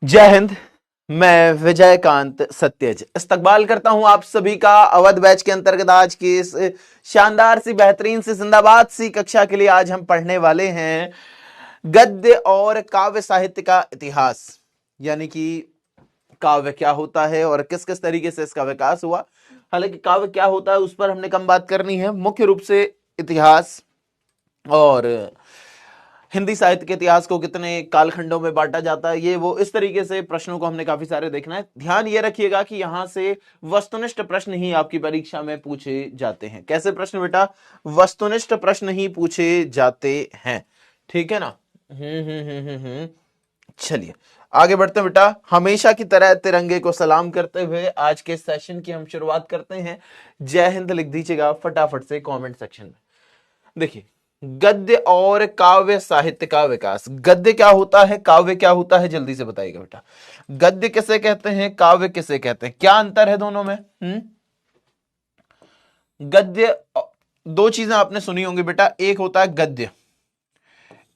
जय हिंद। मैं विजयकांत सत्यज इस्तकबाल करता हूं आप सभी का अवध बैच के अंतर्गत आज की इस शानदार सी बेहतरीन सी जिंदाबाद सी कक्षा के लिए। आज हम पढ़ने वाले हैं गद्य और काव्य साहित्य का इतिहास, यानी कि काव्य क्या होता है और किस किस तरीके से इसका विकास हुआ। हालांकि काव्य क्या होता है उस पर हमने कम बात करनी है, मुख्य रूप से इतिहास और हिंदी साहित्य के इतिहास को कितने कालखंडों में बांटा जाता है, ये वो इस तरीके से प्रश्नों को हमने काफी सारे देखना है। ध्यान ये रखिएगा कि यहां से वस्तुनिष्ठ प्रश्न ही आपकी परीक्षा में पूछे जाते हैं। कैसे प्रश्न बेटा? वस्तुनिष्ठ प्रश्न ही पूछे जाते हैं, ठीक है ना। चलिए आगे बढ़ते हैं बेटा। हमेशा की तरह तिरंगे को सलाम करते हुए आज के सेशन की हम शुरुआत करते हैं। जय हिंद लिख दीजिएगा फटाफट से कमेंट सेक्शन में। देखिए, गद्य और काव्य साहित्य का विकास। गद्य क्या होता है, काव्य क्या होता है, जल्दी से बताइएगा बेटा। गद्य किसे कहते हैं, काव्य किसे कहते हैं, क्या अंतर है दोनों में? गद्य, दो चीजें आपने सुनी होंगी बेटा, एक होता है गद्य,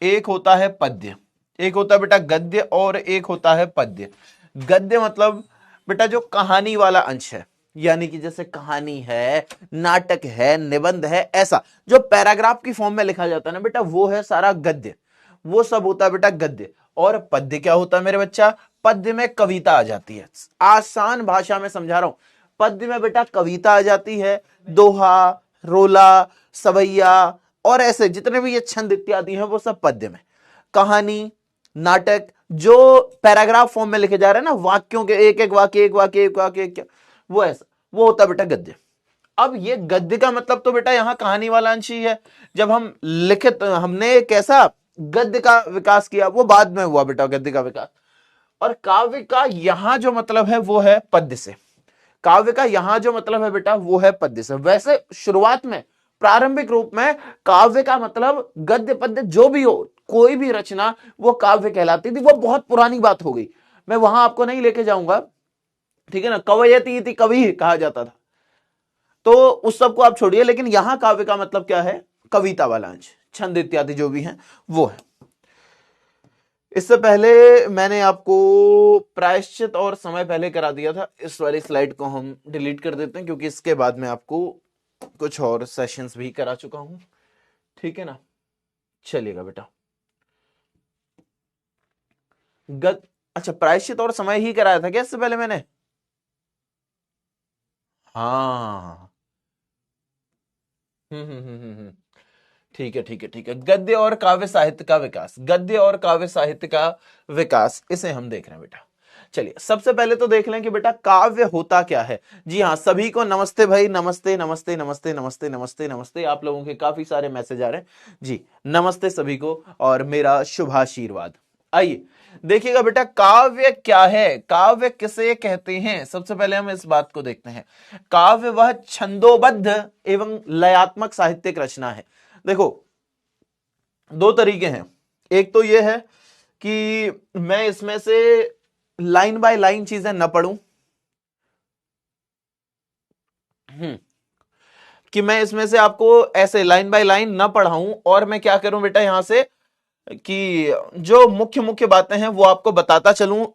एक होता है पद्य। एक होता है बेटा गद्य और एक होता है पद्य। गद्य मतलब बेटा जो कहानी वाला अंश है, यानी कि जैसे कहानी है, नाटक है, निबंध है, ऐसा जो पैराग्राफ की फॉर्म में लिखा जाता है ना बेटा, वो है सारा गद्य। वो सब होता है बेटा गद्य। और पद्य क्या होता है मेरे बच्चा? पद्य में कविता आ जाती है। आसान भाषा में समझा रहा हूं। पद्य में बेटा कविता आ जाती है, दोहा, रोला, सवैया और ऐसे जितने भी ये छंद इत्यादि हैं वो सब पद्य में। कहानी, नाटक जो पैराग्राफ फॉर्म में लिखे जा रहे हैं ना, वाक्यों के एक एक वाक्य, एक वाक्य, एक वाक्य, एक वो ऐसा, वो होता बेटा गद्य। अब ये गद्य का मतलब तो बेटा यहां कहानी वाला अंश ही है। जब हम लिखित, हमने कैसा गद्य का विकास किया वो बाद में हुआ बेटा गद्य का विकास। और काव्य का यहां जो मतलब है वो है पद्य से। काव्य का यहां जो मतलब है बेटा वो है पद्य से। वैसे शुरुआत में, प्रारंभिक रूप में काव्य का मतलब गद्य पद्य जो भी हो, कोई भी रचना वो काव्य कहलाती थी। वो बहुत पुरानी बात हो गई, मैं वहां आपको नहीं लेके जाऊंगा, ठीक है ना। कवयति इति कवि कहा जाता था, तो उस सब को आप छोड़िए। लेकिन यहां काव्य का मतलब क्या है? कविता वाला अंश, छंद इत्यादि जो भी हैं वो है। इससे पहले मैंने आपको प्रायश्चित और समय पहले करा दिया था। इस वाली स्लाइड को हम डिलीट कर देते हैं क्योंकि इसके बाद में आपको कुछ और सेशंस भी करा चुका हूं, ठीक है ना। चलिएगा बेटा, अच्छा, प्रायश्चित और समय ही कराया था क्या इससे पहले मैंने? हाँ, ठीक है ठीक है ठीक है। गद्य और काव्य साहित्य का विकास, गद्य और काव्य साहित्य का विकास, इसे हम देख रहे हैं बेटा। चलिए सबसे पहले तो देख लें कि बेटा काव्य होता क्या है। जी हाँ, सभी को नमस्ते भाई, नमस्ते नमस्ते नमस्ते नमस्ते नमस्ते नमस्ते। आप लोगों के काफी सारे मैसेज आ रहे हैं जी, नमस्ते सभी को और मेरा शुभाशीर्वाद। आइए देखिएगा बेटा, काव्य क्या है, काव्य किसे कहते हैं। सबसे पहले हम इस बात को देखते हैं। काव्य वह छंदोबद्ध एवं लयात्मक साहित्यिक रचना है। देखो, दो तरीके हैं। एक तो यह है कि मैं इसमें से लाइन बाय लाइन चीजें न पढ़ूं, कि मैं इसमें से आपको ऐसे लाइन बाय लाइन न पढ़ाऊं, और मैं क्या करूं बेटा यहां से कि जो मुख्य मुख्य बातें हैं वो आपको बताता चलूं,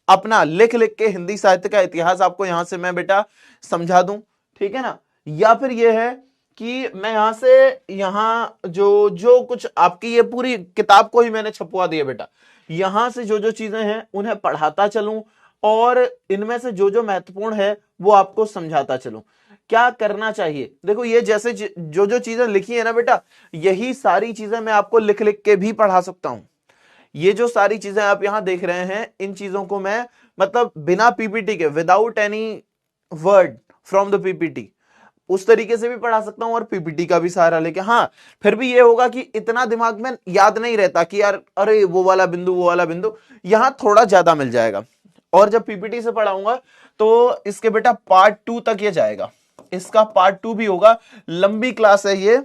अपना लिख लिख के हिंदी साहित्य का इतिहास आपको यहां से मैं बेटा समझा दूं, ठीक है ना। या फिर यह है कि मैं यहां से, यहां जो जो कुछ आपकी ये पूरी किताब को ही मैंने छपवा दिया बेटा, यहां से जो जो चीजें हैं उन्हें पढ़ाता चलूं और इनमें से जो जो महत्वपूर्ण है वो आपको समझाता चलूं। क्या करना चाहिए? देखो, ये जैसे जो जो चीजें लिखी है ना बेटा, यही सारी चीजें मैं आपको लिख लिख के भी पढ़ा सकता हूं। ये जो सारी चीजें आप यहां देख रहे हैं, इन चीजों को मैं मतलब बिना पीपीटी के, without any word from the PPT, उस तरीके से भी पढ़ा सकता हूं और पीपीटी का भी सहारा लेके। हाँ, फिर भी ये होगा कि इतना दिमाग में याद नहीं रहता कि यार अरे वो वाला बिंदु, वो वाला बिंदु, यहां थोड़ा ज्यादा मिल जाएगा। और जब पीपीटी से पढ़ाऊंगा तो इसके बेटा पार्ट 2 तक ये जाएगा, इसका पार्ट 2 भी होगा। लंबी क्लास है ये,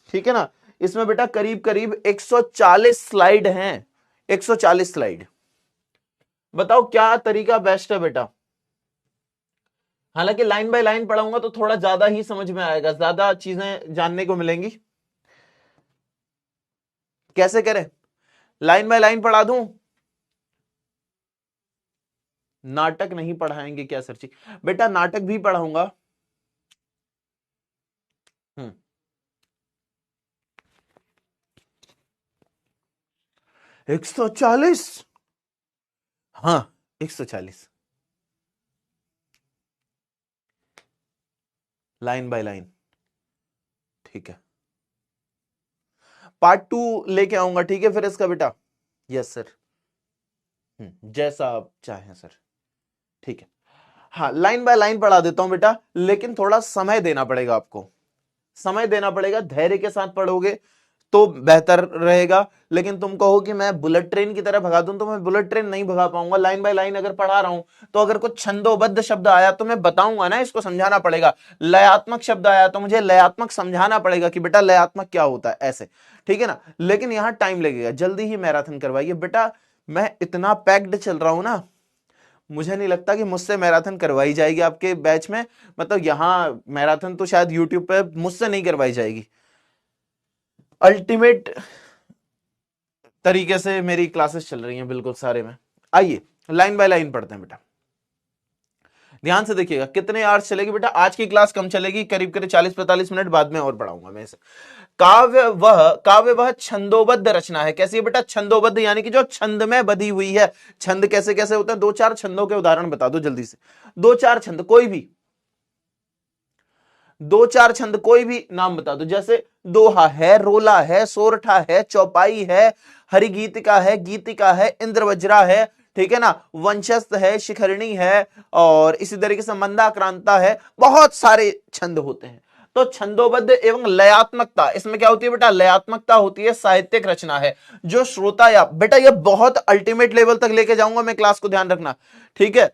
ठीक है ना। इसमें बेटा करीब करीब 140 स्लाइड हैं, 140 स्लाइड। बताओ क्या तरीका बेस्ट है बेटा? हालांकि लाइन बाय लाइन पढ़ाऊंगा तो थोड़ा ज्यादा ही समझ में आएगा, ज्यादा चीजें जानने को मिलेंगी। कैसे करें? लाइन बाय लाइन पढ़ा दूं? नाटक नहीं पढ़ाएंगे क्या सर जी? बेटा नाटक भी पढ़ाऊंगा। 140, हाँ 140 लाइन बाय लाइन, ठीक है। पार्ट 2 लेके आऊंगा, ठीक है फिर इसका बेटा। यस सर, जैसा आप चाहें सर, ठीक है। हाँ लाइन बाय लाइन पढ़ा देता हूं बेटा, लेकिन थोड़ा समय देना पड़ेगा आपको, समय देना पड़ेगा, धैर्य के साथ पढ़ोगे तो बेहतर रहेगा। लेकिन तुम कहो कि मैं बुलेट ट्रेन की तरह भगा दूं, तो मैं बुलेट ट्रेन नहीं भगा पाऊंगा। लाइन बाय लाइन अगर पढ़ा रहा हूं तो अगर कुछ छंदोबद्ध शब्द आया तो मैं बताऊंगा ना, इसको समझाना पड़ेगा। लयात्मक शब्द आया तो मुझे लयात्मक समझाना पड़ेगा कि बेटा लयात्मक क्या होता है, ऐसे, ठीक है ना। लेकिन यहां टाइम लगेगा, जल्दी ही मैराथन करवाइए बेटा। मैं इतना पैक्ड चल रहा हूं ना, मुझे नहीं लगता कि मुझसे मैराथन करवाई जाएगी आपके बैच में। मतलब यहां मैराथन तो शायद यूट्यूब पे मुझसे नहीं करवाई जाएगी। अल्टीमेट तरीके से मेरी क्लासेस चल रही हैं बिल्कुल सारे में। आइए लाइन बाय लाइन पढ़ते हैं बेटा, ध्यान से देखिएगा। कितने आवर्स चलेगी बेटा? आज की क्लास कम चलेगी, करीब करीब 40-45 मिनट, बाद में और पढ़ाऊंगा मैं इसे। काव्य वह छंदोबद्ध रचना है। कैसी है बेटा? छंदोबद्ध, यानी कि जो छंद में बधी हुई है। छंद कैसे कैसे होता है? 2-4 छंदों के उदाहरण बता दो जल्दी से, 2-4 छंद, कोई भी 2-4 छंद, कोई भी नाम बता दो। जैसे दोहा है, रोला है, सोरठा है, चौपाई है, हरिगीतिका है, गीतिका है, इंद्रवज्रा है, ठीक है ना, वंशस्थ है, शिखरणी है, और इसी तरीके से मंदाक्रांता है। बहुत सारे छंद होते हैं। तो छंदोबद्ध एवं लयात्मकता, इसमें क्या होती है बेटा? लयात्मकता होती है, साहित्यिक रचना है जो श्रोता या बेटा, ये बहुत अल्टीमेट लेवल तक लेके जाऊंगा मैं क्लास को, ध्यान रखना, ठीक है।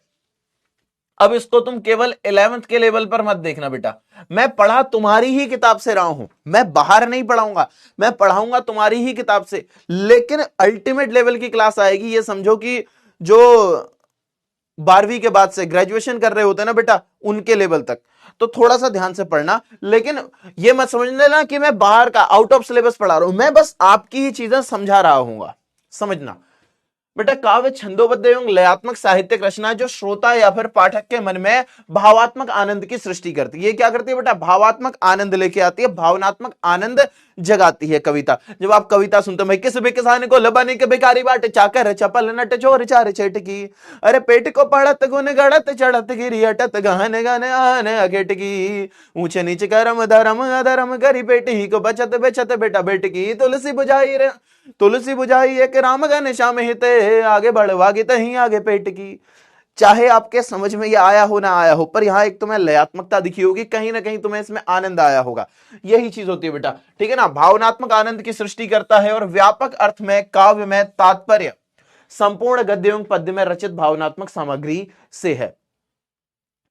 अब इसको तुम केवल 11th के लेवल पर मत देखना बेटा। मैं पढ़ा तुम्हारी ही किताब से रहा हूं, मैं बाहर नहीं पढ़ाऊंगा, मैं पढ़ाऊंगा तुम्हारी ही किताब से। लेकिन अल्टीमेट लेवल की क्लास आएगी, ये समझो कि जो 12वीं के बाद से ग्रेजुएशन कर रहे होते हैं ना बेटा, उनके लेवल तक। तो थोड़ा सा ध्यान से पढ़ना, लेकिन ये मत समझ लेना कि मैं बाहर का आउट ऑफ सिलेबस पढ़ा रहा हूं, मैं बस आपकी ही चीजें समझा रहा हूंगा, समझना बेटा। काव्य छंदोबद्ध एवं लयात्मक साहित्यिक रचना जो श्रोता या फिर पाठक के मन में भावात्मक आनंद की सृष्टि करती है। ये क्या करती है बेटा? भावात्मक आनंद लेके आती है, भावनात्मक आनंद जगाती है कविता। जब आप कविता सुनते हो, किस भी किसान को लबाने के भिखारी बाट चाकर चपल नट चोर चार चेटकी, अरे पेट को पड़त गुन गड़त चढ़त गिरी अटत गहन गन आन अगेटकी, ऊंचे नीचे करम धरम अधरम करी पेट ही को बचत बेचत बेटा बेटकी, तुलसी बुझाई एक राम गन श्याम हिते, आगे बढ़वागे तहीं आगे पेट की। चाहे आपके समझ में ये आया हो ना आया हो, पर यहां एक तुम्हें लयात्मकता दिखी होगी, कहीं ना कहीं तुम्हें इसमें आनंद आया होगा। यही चीज होती है बेटा, ठीक है ना। भावनात्मक आनंद की सृष्टि करता है, और व्यापक अर्थ में काव्य में तात्पर्य संपूर्ण गद्य एवं पद्य में रचित भावनात्मक सामग्री से है,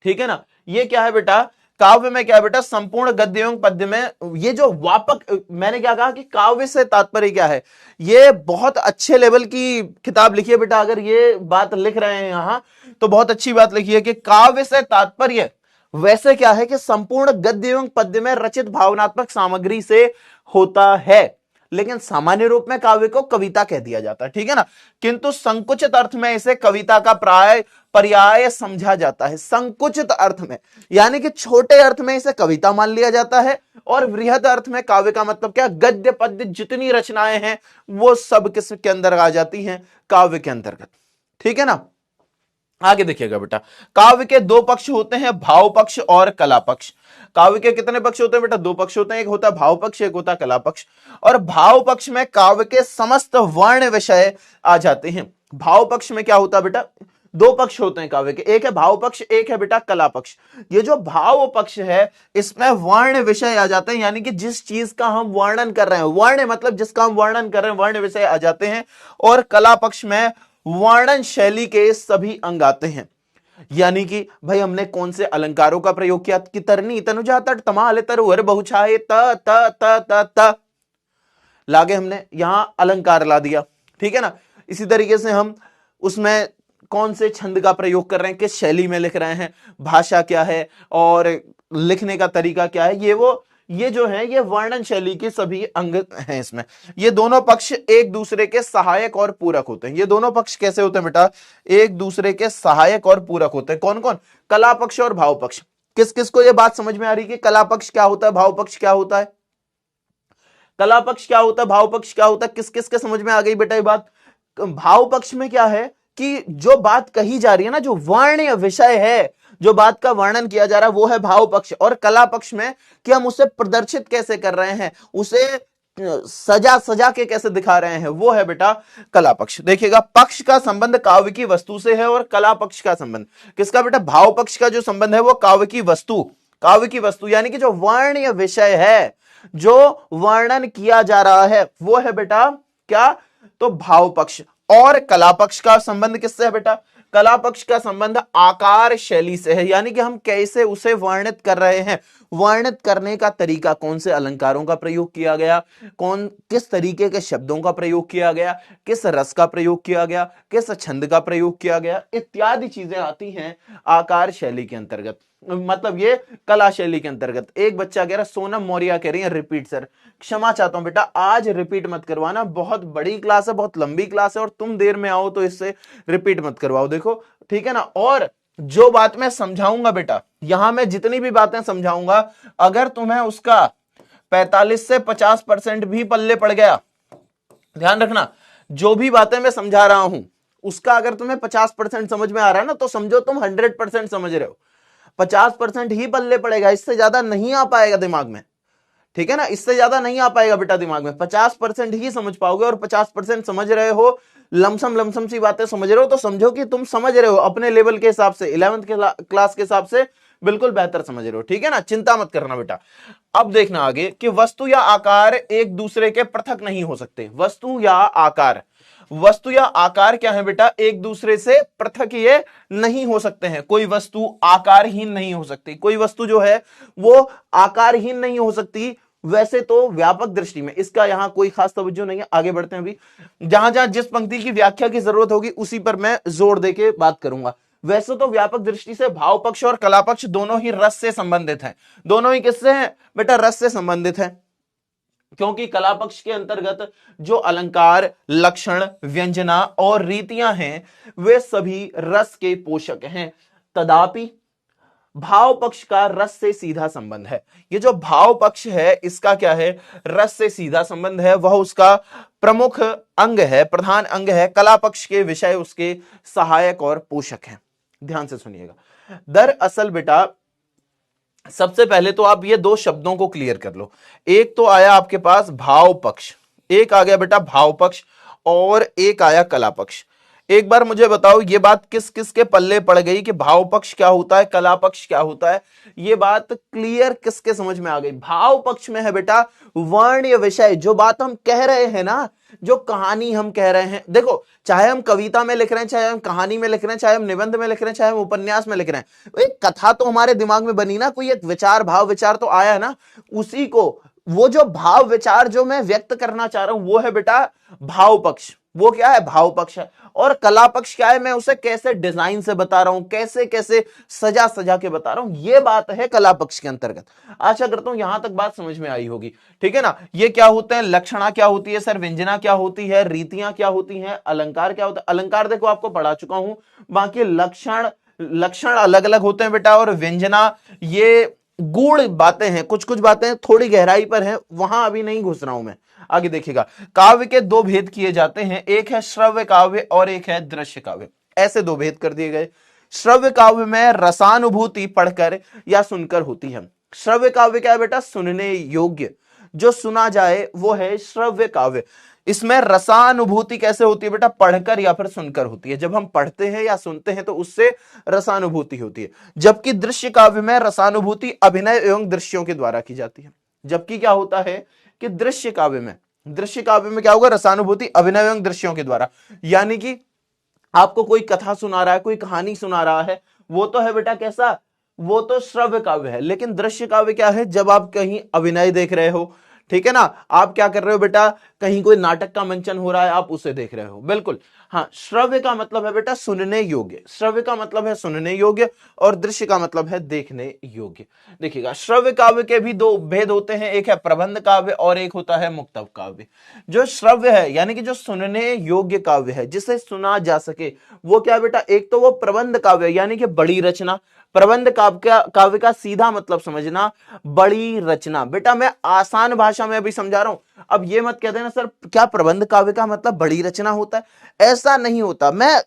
ठीक है ना। ये क्या है बेटा? काव्य में क्या है बेटा? संपूर्ण गद्य एवं पद्य में ये जो व्यापक, मैंने क्या कहा कि काव्य से तात्पर्य क्या है। ये बहुत अच्छे लेवल की किताब लिखी है बेटा, अगर ये बात लिख रहे हैं यहां तो बहुत अच्छी बात लिखी है कि काव्य से तात्पर्य वैसे क्या है कि संपूर्ण गद्य एवं पद्य में रचित भावनात्मक सामग्री से होता है। लेकिन सामान्य रूप में काव्य को कविता कह दिया जाता है, ठीक है ना। किंतु संकुचित अर्थ में इसे कविता का पर्याय समझा जाता है। संकुचित अर्थ में यानी कि छोटे अर्थ में इसे कविता मान लिया जाता है, और वृहद अर्थ में काव्य का मतलब क्या? गद्य पद्य जितनी रचनाएं हैं वो सब किसके अंदर आ जाती हैं? काव्य के अंतर्गत, ठीक है ना। आगे देखिएगा बेटा, काव्य के 2 पक्ष होते हैं, भाव पक्ष और कला पक्ष। काव्य के कितने पक्ष होते हैं बेटा? 2 पक्ष होते हैं, एक होता है भाव पक्ष, एक होता है कला पक्ष। और भाव पक्ष में काव्य के समस्त वर्ण विषय आ जाते हैं। भाव पक्ष में क्या होता है बेटा? 2 पक्ष होते हैं काव्य के, एक है भाव पक्ष, एक है बेटा कला पक्ष। ये जो भाव पक्ष है इसमें वर्ण विषय आ जाते हैं, यानी कि जिस चीज का हम वर्णन कर रहे हैं, वर्ण मतलब जिसका हम वर्णन कर रहे हैं, वर्ण विषय आ जाते हैं। और कला पक्ष में वर्णन शैली के सभी अंग आते हैं, यानी कि भाई हमने कौन से अलंकारों का प्रयोग किया, कि तरनी तनुजा तट तमाल तरुवर बहुछाए त त त त त लागे, हमने यहां अलंकार ला दिया, ठीक है ना। इसी तरीके से हम उसमें कौन से छंद का प्रयोग कर रहे हैं, किस शैली में लिख रहे हैं, भाषा क्या है और लिखने का तरीका क्या है, ये वो ये जो है ये वर्णन शैली के सभी अंग हैं इसमें। ये दोनों पक्ष एक दूसरे के सहायक और पूरक होते हैं। ये दोनों पक्ष कैसे होते हैं बेटा? एक दूसरे के सहायक और पूरक होते हैं। कौन कौन? कला पक्ष और भाव पक्ष। किस किस को ये बात समझ में आ रही है कि कला पक्ष क्या होता है, भाव पक्ष क्या होता है? कला पक्ष क्या होता है, भाव पक्ष क्या होता है, किस किस के समझ में आ गई बेटा ये बात? भाव पक्ष में क्या है कि जो बात कही जा रही है ना, जो वर्ण्य विषय है, जो बात का वर्णन किया जा रहा है, वो है भाव पक्ष। और कला पक्ष में कि हम उसे प्रदर्शित कैसे कर रहे हैं, उसे सजा सजा के कैसे दिखा रहे हैं, वो है बेटा कला पक्ष। देखिएगा, पक्ष का संबंध काव्य की वस्तु से है और कला पक्ष का संबंध किसका बेटा? भाव पक्ष का जो संबंध है वो काव्य की वस्तु, काव्य की वस्तु यानी कि जो वर्ण्य विषय है, जो वर्णन किया जा रहा है, वो है बेटा क्या? तो भाव पक्ष। और कला पक्ष का संबंध किससे है बेटा? कला पक्ष का संबंध आकार शैली से है, यानी कि हम कैसे उसे वर्णित कर रहे हैं, वर्णित करने का तरीका, कौन से अलंकारों का प्रयोग किया गया, किस तरीके के शब्दों का प्रयोग किया गया, किस रस का प्रयोग किया गया, किस छंद का प्रयोग किया गया, इत्यादि चीजें आती हैं आकार शैली के अंतर्गत, मतलब ये कला शैली के अंतर्गत। एक बच्चा कह रहा, सोनम मौर्य कह रही है रिपीट सर। क्षमा चाहता हूं बेटा, आज रिपीट मत करवाना, बहुत बड़ी क्लास है, बहुत लंबी क्लास है और तुम देर में आओ तो इससे रिपीट मत करवाओ। देखो ठीक है ना। और जो बात मैं समझाऊंगा बेटा, यहां मैं जितनी भी बातें समझाऊंगा, अगर तुम्हें उसका 45 से 50% भी पल्ले पड़ गया, ध्यान रखना, जो भी बातें मैं समझा रहा हूं उसका अगर तुम्हें 50% समझ में आ रहा है ना, तो समझो तुम 100% समझ रहे हो। 50% ही पल्ले पड़ेगा, इससे ज्यादा नहीं आ पाएगा दिमाग में, ठीक है ना, इससे ज्यादा नहीं आ पाएगा बेटा दिमाग में। 50% ही समझ पाओगे, और 50% समझ रहे हो, लमसम सी बातें समझ रहे हो, तो समझो कि तुम समझ रहे हो अपने लेवल के हिसाब से, 11th क्लास के हिसाब से बिल्कुल बेहतर समझ रहे हो, ठीक है ना, चिंता मत करना बेटा। अब देखना आगे कि वस्तु या आकार एक दूसरे के पृथक नहीं हो सकते। वस्तु या आकार, वस्तु या आकार क्या है बेटा? एक दूसरे से पृथक ये नहीं हो सकते हैं। कोई वस्तु आकारहीन नहीं हो सकती, कोई वस्तु जो है वो आकारहीन नहीं हो सकती। वैसे तो व्यापक दृष्टि में इसका यहां कोई खास तवज्जो नहीं है, आगे बढ़ते हैं। अभी जहां जहां जिस पंक्ति की व्याख्या की जरूरत होगी उसी पर मैं जोर देके बात करूंगा। वैसे तो व्यापक दृष्टि से भाव पक्ष और कला पक्ष दोनों ही रस से संबंधित हैं। दोनों ही किससे हैं बेटा? रस से संबंधित है, क्योंकि कला पक्ष के अंतर्गत जो अलंकार, लक्षण, व्यंजना और रीतियां हैं वे सभी रस के पोषक हैं। तदापि भाव पक्ष का रस से सीधा संबंध है। ये जो भाव पक्ष है इसका क्या है? रस से सीधा संबंध है, वह उसका प्रमुख अंग है, प्रधान अंग है। कला पक्ष के विषय उसके सहायक और पोषक हैं। ध्यान से सुनिएगा। दरअसल बेटा सबसे पहले तो आप ये दो शब्दों को क्लियर कर लो। एक तो आया आपके पास भाव पक्ष, एक आ गया बेटा भाव पक्ष, और एक आया कला पक्ष। एक बार मुझे बताओ ये बात किस किस के पल्ले पड़ गई कि भाव पक्ष क्या होता है, कला पक्ष क्या होता है? ये बात क्लियर किसके समझ में आ गई? भाव पक्ष में है बेटा वर्ण्य विषय, जो बात हम कह रहे हैं ना, जो कहानी हम कह रहे हैं। देखो, चाहे हम कविता में लिख रहे हैं, चाहे हम कहानी में लिख रहे हैं, चाहे हम निबंध में लिख रहे हैं, चाहे हम उपन्यास में लिख रहे हैं, एक कथा तो हमारे दिमाग में बनी ना, कोई एक विचार, भाव विचार तो आया है ना, उसी को, वो जो भाव विचार जो मैं व्यक्त करना चाह रहा हूं वो है बेटा भाव पक्ष। वो क्या है? भाव पक्ष है। और कला पक्ष क्या है? मैं उसे कैसे डिजाइन से बता रहा हूं, कैसे कैसे सजा सजा के बता रहा हूं, ये बात है कला पक्ष के अंतर्गत। आशा करता हूं यहां तक बात समझ में आई होगी, ठीक है ना। ये क्या होते हैं? लक्षणा क्या होती है सर, व्यंजना क्या होती है, रीतियां क्या होती हैं, अलंकार क्या होता है? अलंकार देखो आपको पढ़ा चुका हूं, बाकी लक्षण अलग अलग होते हैं बेटा, और व्यंजना ये गूढ़ बातें हैं, कुछ कुछ बातें थोड़ी गहराई पर हैं, वहां अभी नहीं घुस रहा हूं मैं। आगे देखिएगा, काव्य के दो भेद किए जाते हैं, एक है श्रव्य काव्य और एक है दृश्य काव्य। ऐसे दो भेद कर दिए गए। श्रव्य काव्य में रसानुभूति पढ़कर या सुनकर होती है। श्रव्य काव्य क्या है बेटा? सुनने योग्य, जो सुना जाए वो है श्रव्य काव्य। इसमें रसानुभूति कैसे होती है बेटा? पढ़कर या फिर सुनकर होती है। जब हम पढ़ते हैं या सुनते हैं तो उससे रसानुभूति होती है। जबकि दृश्य काव्य में रसानुभूति अभिनय एवं दृश्यों के द्वारा की जाती है। जबकि क्या होता है कि दृश्य काव्य में क्या होगा? रसानुभूति अभिनय एवं दृश्यों के द्वारा। यानी कि आपको कोई कथा सुना रहा है, कोई कहानी सुना रहा है, वो तो है बेटा कैसा? वो तो श्रव्य काव्य है। लेकिन दृश्य काव्य क्या है? जब आप कहीं अभिनय देख रहे हो, ठीक है ना, आप क्या कर रहे हो बेटा? कहीं कोई नाटक का मंचन हो रहा है, आप उसे देख रहे हो। बिल्कुल, हाँ, श्रव्य का मतलब है बेटा सुनने योग्य, श्रव्य का मतलब है सुनने योग्य, और दृश्य का मतलब है देखने योग्य। देखिएगा, श्रव्य काव्य के भी दो भेद होते हैं, एक है प्रबंध काव्य और एक होता है मुक्तक काव्य। जो श्रव्य है यानी कि जो सुनने योग्य काव्य है, जिसे सुना जा सके, वो क्या बेटा, एक तो वो प्रबंध काव्य यानी कि बड़ी रचना। प्रबंध काव्य का सीधा मतलब समझना, बड़ी रचना। बेटा मैं आसान भाषा में अभी समझा रहा हूं, अब ये मत कह देना सर क्या प्रबंध काव्य का मतलब बड़ी रचना होता है, ऐसा नहीं होता। मैं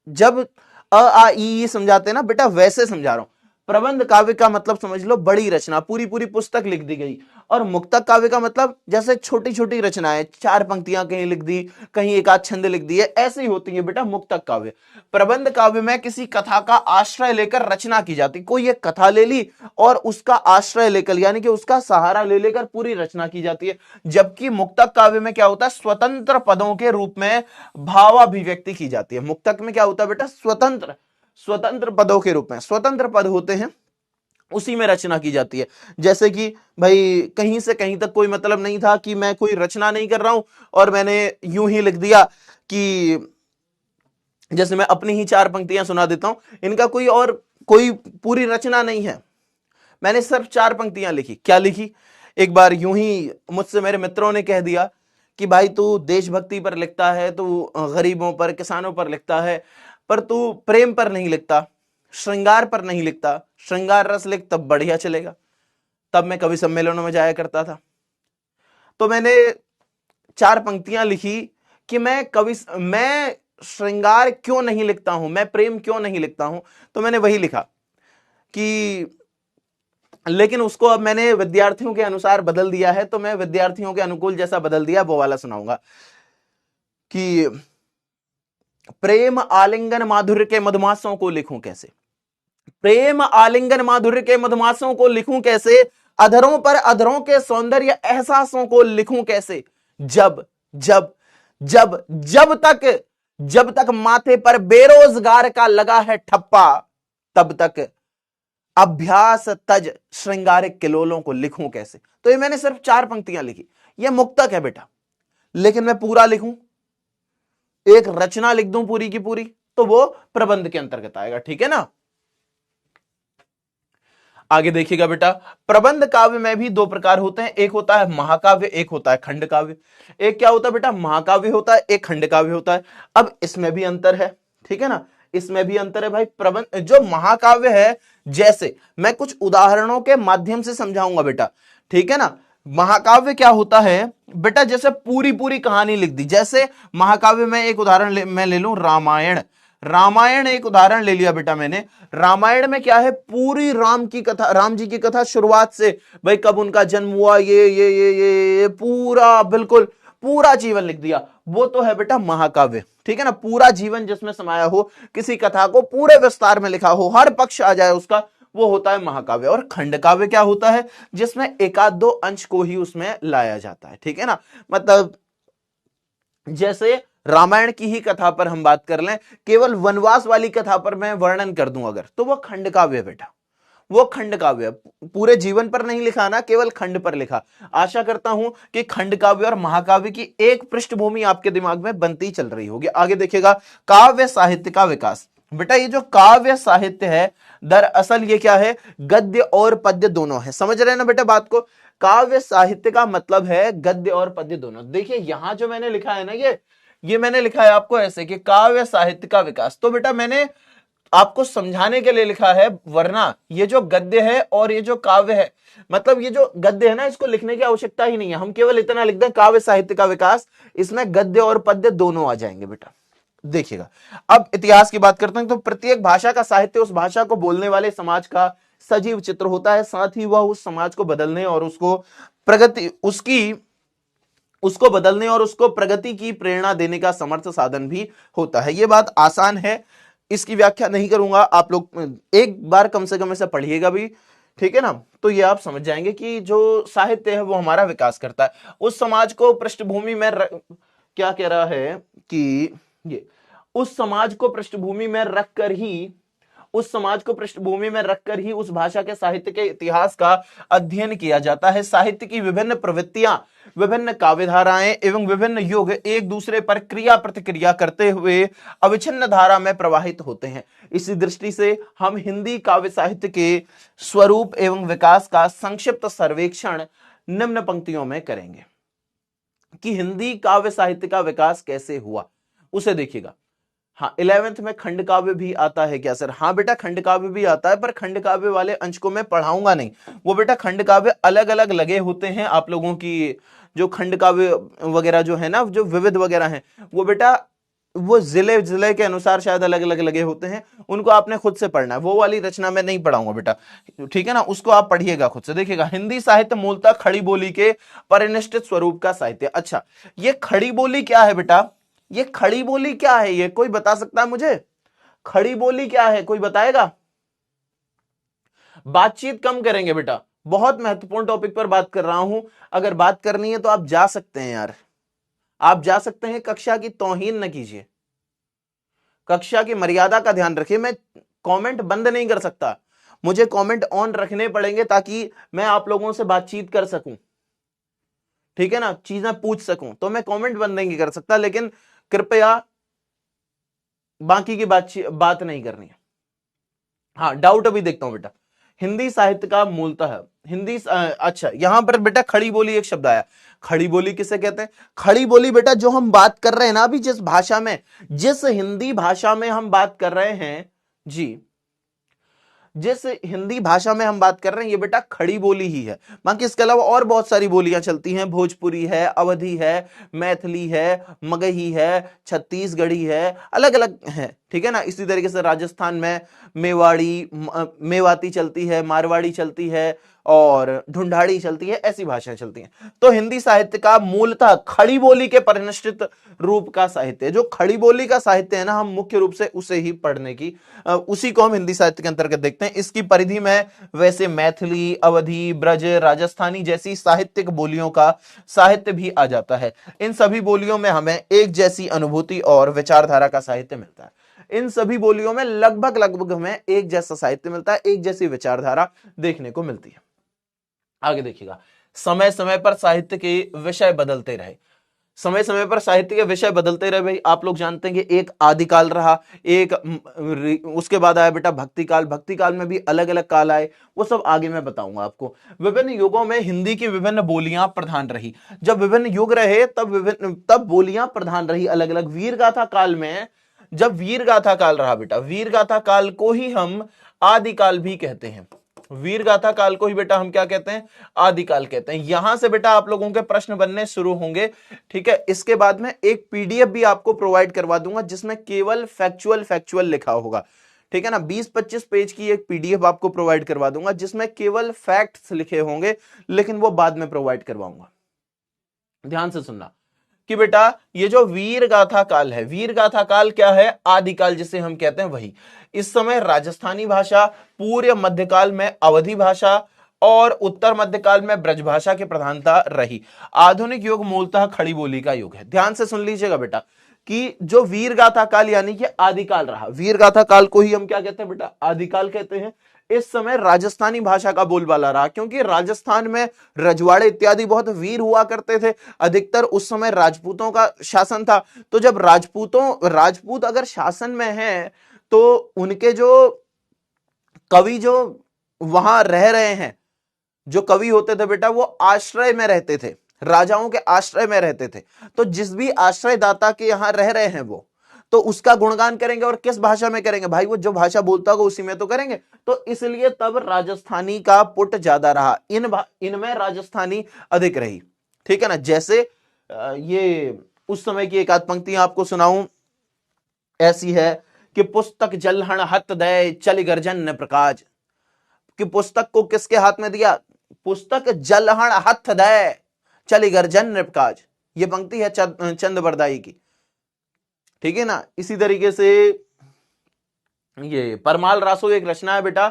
जब अ आ ई समझाते हैं ना बेटा, वैसे समझा रहा हूं। प्रबंध काव्य का मतलब समझ लो बड़ी रचना, पूरी पूरी पुस्तक लिख दी गई। और मुक्तक काव्य का मतलब जैसे छोटी छोटी रचनाएं, 4 पंक्तियां कहीं लिख दी, कहीं एक आध छंद लिख दिए, ऐसे ही होती है बेटा मुक्तक काव्य। प्रबंध काव्य में किसी कथा का आश्रय लेकर रचना की जाती, कोई एक कथा ले ली और उसका आश्रय लेकर यानी कि उसका सहारा ले लेकर पूरी रचना की जाती है। जबकि मुक्तक काव्य में क्या होता है, स्वतंत्र पदों के रूप में भावाभिव्यक्ति की जाती है। मुक्तक में क्या होता है बेटा, स्वतंत्र पदों के रूप में, स्वतंत्र पद होते हैं, उसी में रचना की जाती है। जैसे कि भाई कहीं से कहीं तक कोई मतलब नहीं था, कि मैं कोई रचना नहीं कर रहा हूं और मैंने यूं ही लिख दिया कि जैसे मैं अपनी ही 4 पंक्तियां सुना देता हूं, इनका कोई पूरी रचना नहीं है, मैंने सिर्फ 4 पंक्तियां लिखी। क्या लिखी, एक बार यूं ही मुझसे मेरे मित्रों ने कह दिया कि भाई तू देशभक्ति पर लिखता है, तू गरीबों पर, किसानों पर लिखता है, पर तू प्रेम पर नहीं लिखता, श्रृंगार पर नहीं लिखता, श्रृंगार रस लिख तब बढ़िया चलेगा। तब मैं कवि सम्मेलनों में जाया करता था, तो मैंने 4 पंक्तियां लिखी कि मैं श्रृंगार क्यों नहीं लिखता हूं, मैं प्रेम क्यों नहीं लिखता हूं। तो मैंने वही लिखा कि, लेकिन उसको अब मैंने विद्यार्थियों के अनुसार बदल दिया है, तो मैं विद्यार्थियों के अनुकूल जैसा बदल दिया वो वाला सुनाऊंगा कि प्रेम आलिंगन माधुर्य के मधुमासों को लिखूं कैसे, प्रेम आलिंगन माधुर्य के मधुमासों को लिखूं कैसे, अधरों पर अधरों के सौंदर्य एहसासों को लिखूं कैसे, जब जब जब जब तक माथे पर बेरोजगार का लगा है ठप्पा, तब तक अभ्यास तज श्रृंगारिक किलोलों को लिखूं कैसे। तो ये मैंने सिर्फ 4 पंक्तियां लिखी, ये मुक्तक है बेटा, लेकिन मैं पूरा लिखूं, एक रचना लिख दूं पूरी की पूरी, तो वो प्रबंध के अंतर्गत आएगा, ठीक है ना। आगे देखिएगा बेटा, प्रबंध काव्य में भी 2 प्रकार होते हैं, एक होता है महाकाव्य, एक होता है खंड काव्य। एक क्या होता है बेटा, महाकाव्य होता है, एक खंड काव्य होता है। अब इसमें भी अंतर है, ठीक है ना, इसमें भी अंतर है भाई। प्रबंध जो महाकाव्य है, जैसे मैं कुछ उदाहरणों के माध्यम से समझाऊंगा बेटा, ठीक है ना। महाकाव्य क्या होता है बेटा, जैसे पूरी पूरी कहानी लिख दी। जैसे महाकाव्य में एक उदाहरण मैं ले लूं, रामायण। रामायण एक उदाहरण ले लिया बेटा मैंने। रामायण में क्या है, पूरी राम जी की कथा शुरुआत से, भाई कब उनका जन्म हुआ, ये पूरा, बिल्कुल पूरा जीवन लिख दिया, वो तो है बेटा महाकाव्य, ठीक है ना। पूरा जीवन जिसमें समाया हो, किसी कथा को पूरे विस्तार में लिखा हो, हर पक्ष आ जाए उसका, वो होता है महाकाव्य। और खंड काव्य क्या होता है, जिसमें 1-2 अंश को ही उसमें लाया जाता है, ठीक है ना। मतलब जैसे रामायण की ही कथा पर हम बात कर लें, केवल वनवास वाली कथा पर मैं वर्णन कर दूं अगर, तो वो खंड काव्य है बेटा, वो खंड काव्य। पूरे जीवन पर नहीं लिखा ना, केवल खंड पर लिखा। आशा करता हूं कि खंड काव्य और महाकाव्य की एक पृष्ठभूमि आपके दिमाग में बनती चल रही होगी। आगे देखिएगा, काव्य साहित्य का विकास। बेटा ये जो काव्य साहित्य है, दरअसल ये क्या है, गद्य और पद्य दोनों है। समझ रहे हैं ना बेटा बात को। काव्य साहित्य का मतलब है गद्य और पद्य दोनों। देखिए यहां जो मैंने लिखा है ना, ये मैंने लिखा है आपको ऐसे कि काव्य साहित्य का विकास। तो बेटा मैंने आपको समझाने के लिए लिखा है, वरना ये जो गद्य है और ये जो काव्य है, मतलब ये जो गद्य है ना, इसको लिखने की आवश्यकता ही नहीं है, हम केवल इतना लिख दें काव्य साहित्य का विकास, इसमें गद्य और पद्य दोनों आ जाएंगे बेटा। देखिएगा, अब इतिहास की बात करते हैं, तो प्रत्येक भाषा का साहित्य उस भाषा को बोलने वाले समाज का सजीव चित्र होता है, साथ ही वह उस समाज को बदलने और उसको बदलने और उसको प्रगति की प्रेरणा देने का समर्थ साधन भी होता है। यह बात आसान है, इसकी व्याख्या नहीं करूंगा, आप लोग एक बार कम से कम इसे पढ़िएगा भी, ठीक है ना। तो ये आप समझ जाएंगे कि जो साहित्य है वो हमारा विकास करता है। उस समाज को पृष्ठभूमि में क्या कह रहा है कि ये उस समाज को पृष्ठभूमि में रखकर ही उस समाज को पृष्ठभूमि में रखकर ही उस भाषा के साहित्य के इतिहास का अध्ययन किया जाता है। साहित्य की विभिन्न प्रवृत्तियां, विभिन्न काव्यधाराएं एवं विभिन्न युग एक दूसरे पर क्रिया प्रतिक्रिया करते हुए अविच्छिन्न धारा में प्रवाहित होते हैं। इसी दृष्टि से हम हिंदी काव्य साहित्य के स्वरूप एवं विकास का संक्षिप्त सर्वेक्षण निम्न पंक्तियों में करेंगे कि हिंदी काव्य साहित्य का विकास कैसे हुआ, उसे देखिएगा। हाँ, 11th में खंड काव्य भी आता है क्या सर? हाँ बेटा, खंड काव्य भी आता है, पर खंड काव्य वाले अंश को मैं पढ़ाऊंगा नहीं। वो बेटा खंड काव्य अलग अलग लगे होते हैं। आप लोगों की जो खंड काव्य वगैरह जो है ना, जो विविध वगैरह हैं, वो बेटा वो जिले जिले के अनुसार शायद अलग अलग लगे होते हैं, उनको आपने खुद से पढ़ना है। वो वाली रचना मैं नहीं पढ़ाऊंगा बेटा, ठीक है ना, उसको आप पढ़िएगा खुद से। देखिएगा, हिंदी साहित्य मूलतः खड़ी बोली के परिनिष्ठित स्वरूप का साहित्य। अच्छा, ये खड़ी बोली क्या है बेटा? ये खड़ी बोली क्या है? ये कोई बता सकता है मुझे? खड़ी बोली क्या है, कोई बताएगा? बातचीत कम करेंगे बेटा, बहुत महत्वपूर्ण टॉपिक पर बात कर रहा हूं। अगर बात करनी है तो आप जा सकते हैं यार, आप जा सकते हैं। कक्षा की तौहीन न कीजिए, कक्षा की मर्यादा का ध्यान रखिए। मैं कमेंट बंद नहीं कर सकता, मुझे कमेंट ऑन रखने पड़ेंगे ताकि मैं आप लोगों से बातचीत कर सकूं, ठीक है ना, चीजें पूछ सकूं। तो मैं कमेंट बंद नहीं कर सकता, लेकिन कृपया बाकी की बात नहीं करनी है। हाँ, डाउट अभी देखता हूं बेटा। हिंदी साहित्य का मूलतः अच्छा, यहां पर बेटा खड़ी बोली एक शब्द आया। खड़ी बोली किसे कहते हैं? खड़ी बोली बेटा जो हम बात कर रहे हैं ना अभी, जिस भाषा में, जिस हिंदी भाषा में हम बात कर रहे हैं जी, जिस हिंदी भाषा में हम बात कर रहे हैं, ये बेटा खड़ी बोली ही है। बाकी इसके अलावा और बहुत सारी बोलियां चलती हैं, भोजपुरी है, अवधी है, मैथिली है, मगही है, छत्तीसगढ़ी है, अलग अलग है, ठीक है ना। इसी तरीके से राजस्थान में मेवाती चलती है, मारवाड़ी चलती है और ढूंढाड़ी चलती है, ऐसी भाषाएं चलती हैं। तो हिंदी साहित्य का मूलतः खड़ी बोली के परिनिष्ठित रूप का साहित्य, जो खड़ी बोली का साहित्य है ना, हम मुख्य रूप से उसे ही पढ़ने की, उसी को हम हिंदी साहित्य के अंतर्गत देखते हैं। इसकी परिधि में वैसे मैथिली, अवधी, ब्रज, राजस्थानी जैसी साहित्यिक बोलियों का साहित्य भी आ जाता है। इन सभी बोलियों में हमें एक जैसी अनुभूति और विचारधारा का साहित्य मिलता है। इन सभी बोलियों में लगभग लगभग हमें एक जैसा साहित्य मिलता है, एक जैसी विचारधारा देखने को मिलती है। आगे देखिएगा, समय समय पर साहित्य के विषय बदलते रहे। समय समय पर साहित्य के विषय बदलते रहे भाई। आप लोग जानते हैं कि एक आदिकाल रहा, एक उसके बाद आया बेटा भक्ति काल। भक्ति काल में भी अलग अलग काल आए, वो सब आगे मैं बताऊंगा आपको। विभिन्न युगों में हिंदी की विभिन्न बोलियां प्रधान रही। जब विभिन्न युग रहे तब बोलियां प्रधान रही अलग अलग। वीर गाथा काल में, जब वीर गाथा काल रहा बेटा, वीर गाथा काल को ही हम आदिकाल भी कहते हैं। वीर गाथा काल को ही बेटा हम क्या कहते हैं? आदिकाल कहते हैं। यहां से बेटा आप लोगों के प्रश्न बनने शुरू होंगे, ठीक है। इसके बाद में एक पीडीएफ भी आपको प्रोवाइड करवा दूंगा जिसमें केवल फैक्चुअल लिखा होगा, ठीक है ना। 20-25 पेज की एक पीडीएफ आपको प्रोवाइड करवा दूंगा जिसमें केवल फैक्ट्स लिखे होंगे, लेकिन वो बाद में प्रोवाइड करवाऊंगा। ध्यान से सुनना कि बेटा ये जो वीर गाथा काल है, वीर गाथा काल क्या है? आदिकाल जिसे हम कहते हैं वही। इस समय राजस्थानी भाषा, पूर्व मध्यकाल में अवधी भाषा और उत्तर मध्यकाल में ब्रज भाषा की प्रधानता रही। आधुनिक युग मूलतः खड़ी बोली का युग है। ध्यान से सुन लीजिएगा बेटा कि जो वीर गाथा काल यानी कि आदिकाल रहा, वीर गाथा काल को ही हम क्या कहते हैं बेटा? आदिकाल कहते हैं। इस समय राजस्थानी भाषा का बोलबाला रहा, क्योंकि राजस्थान में रजवाड़े इत्यादि बहुत वीर हुआ करते थे। अधिकतर उस समय राजपूतों का शासन था। तो जब राजपूत अगर शासन में हैं तो उनके जो कवि जो वहां रह रहे हैं, जो कवि होते थे बेटा, वो आश्रय में रहते थे, राजाओं के आश्रय में रहते थे। तो जिस भी आश्रयदाता के यहां रह रहे हैं वो, तो उसका गुणगान करेंगे। और किस भाषा में करेंगे भाई? वो जो भाषा बोलता होगा उसी में तो करेंगे। तो इसलिए तब राजस्थानी का पुट ज्यादा रहा, इनमें राजस्थानी अधिक रही, ठीक है ना। जैसे ये उस समय की एक आध पंक्ति आपको सुनाऊं, ऐसी है कि पुस्तक जलहण हत दय चल गर्जन प्रकाश। कि पुस्तक को किसके हाथ में दिया? पुस्तक जलहण हथ दय चल गर्जन प्रकाश। ये पंक्ति है चंद बरदाई की, ठीक है ना। इसी तरीके से ये परमाल रासो एक रचना है बेटा,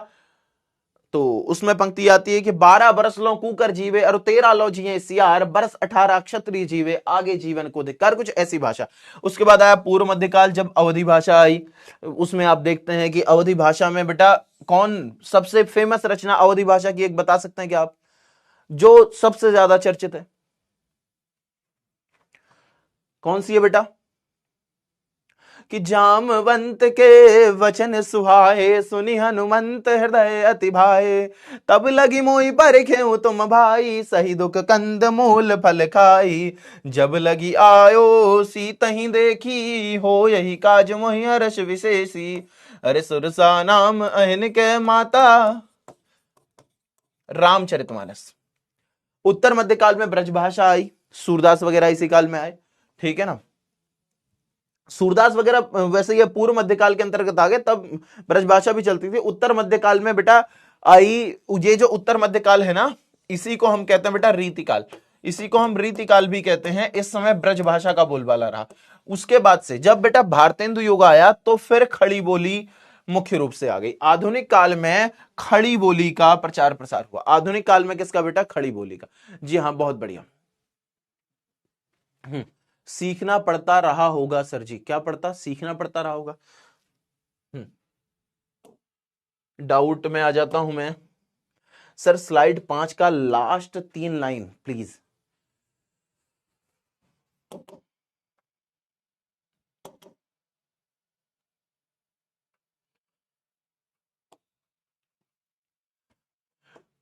तो उसमें पंक्ति आती है कि 12 बरस लो कूकर जीवे और 13 लो जिए सियार, बरस 18 क्षत्रिय जीवे आगे जीवन को धिक्कार, कुछ ऐसी भाषा। उसके बाद आया पूर्व मध्यकाल, जब अवधि भाषा आई। उसमें आप देखते हैं कि अवधि भाषा में बेटा कौन सबसे फेमस रचना अवधि भाषा की एक बता सकते हैं क्या आप, जो सबसे ज्यादा चर्चित है, कौन सी है बेटा? कि जामवंत के वचन सुहाए, सुनी हनुमंत हृदय अति भाए, तब लगी मोई परखेऊ तुम भाई, सही दुख कंद मूल फल खाई, जब लगी आयो सीतहि देखी, हो यही काज मोहि हर्ष विशेषी, अरे सुरसा नाम अहिन के माता। रामचरितमानस। उत्तर मध्यकाल में ब्रजभाषा आई, सूरदास वगैरह इसी काल में आए, ठीक है ना। सूरदास वगैरह वैसे ये पूर्व मध्यकाल के अंतर्गत आ गए, तब ब्रजभाषा भी चलती थी। उत्तर मध्यकाल में बेटा आई, ये जो उत्तर मध्यकाल है ना, इसी को हम कहते हैं बेटा रीतिकाल, इसी को हम रीतिकाल भी कहते हैं। इस समय ब्रजभाषा का बोलबाला रहा। उसके बाद से जब बेटा भारतेंदु युग आया तो फिर खड़ी बोली मुख्य रूप से आ गई। आधुनिक काल में खड़ी बोली का प्रचार प्रसार हुआ। आधुनिक काल में किसका बेटा? खड़ी बोली का। जी हाँ, बहुत बढ़िया। सीखना पड़ता रहा होगा सर जी, क्या पड़ता? सीखना पड़ता रहा होगा। डाउट में आ जाता हूं मैं सर, स्लाइड 5 का लास्ट 3 लाइन प्लीज।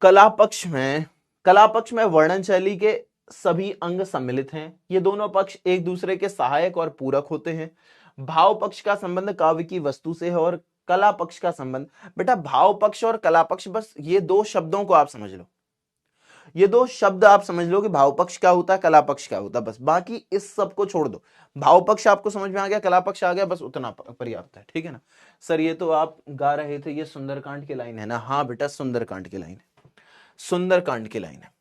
कला पक्ष में वर्णन शैली के सभी अंग सम्मिलित हैं। ये दोनों पक्ष एक दूसरे के सहायक और पूरक होते हैं। भाव पक्ष का संबंध काव्य की वस्तु से है और कला पक्ष का संबंध, बेटा भाव पक्ष और कला पक्ष, बस ये दो शब्दों को आप समझ लो, ये दो शब्द आप समझ लो कि भाव पक्ष क्या होता है, कला पक्ष क्या होता है, बस। बाकी इस सब को छोड़ दो। भाव पक्ष आपको समझ में आ गया, कला पक्ष आ गया, बस उतना पर्याप्त है, ठीक है ना। सर ये तो आप गा रहे थे, ये सुंदरकांड की लाइन है ना? हाँ बेटा, सुंदरकांड की लाइन है, सुंदरकांड की लाइन है,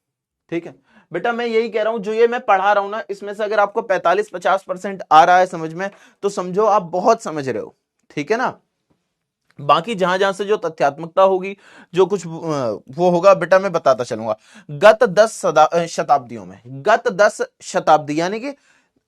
ठीक है बेटा। मैं यही कह रहा हूं, जो ये मैं पढ़ा रहा हूं ना, इसमें से अगर आपको 45-50% आ रहा है समझ में, तो समझो आप बहुत समझ रहे हो, ठीक है ना। बाकी जहां जहां से जो तथ्यात्मकता होगी, जो कुछ वो होगा बेटा, मैं बताता चलूंगा। गत 10 शताब्दियों में, गत 10 शताब्दी यानी कि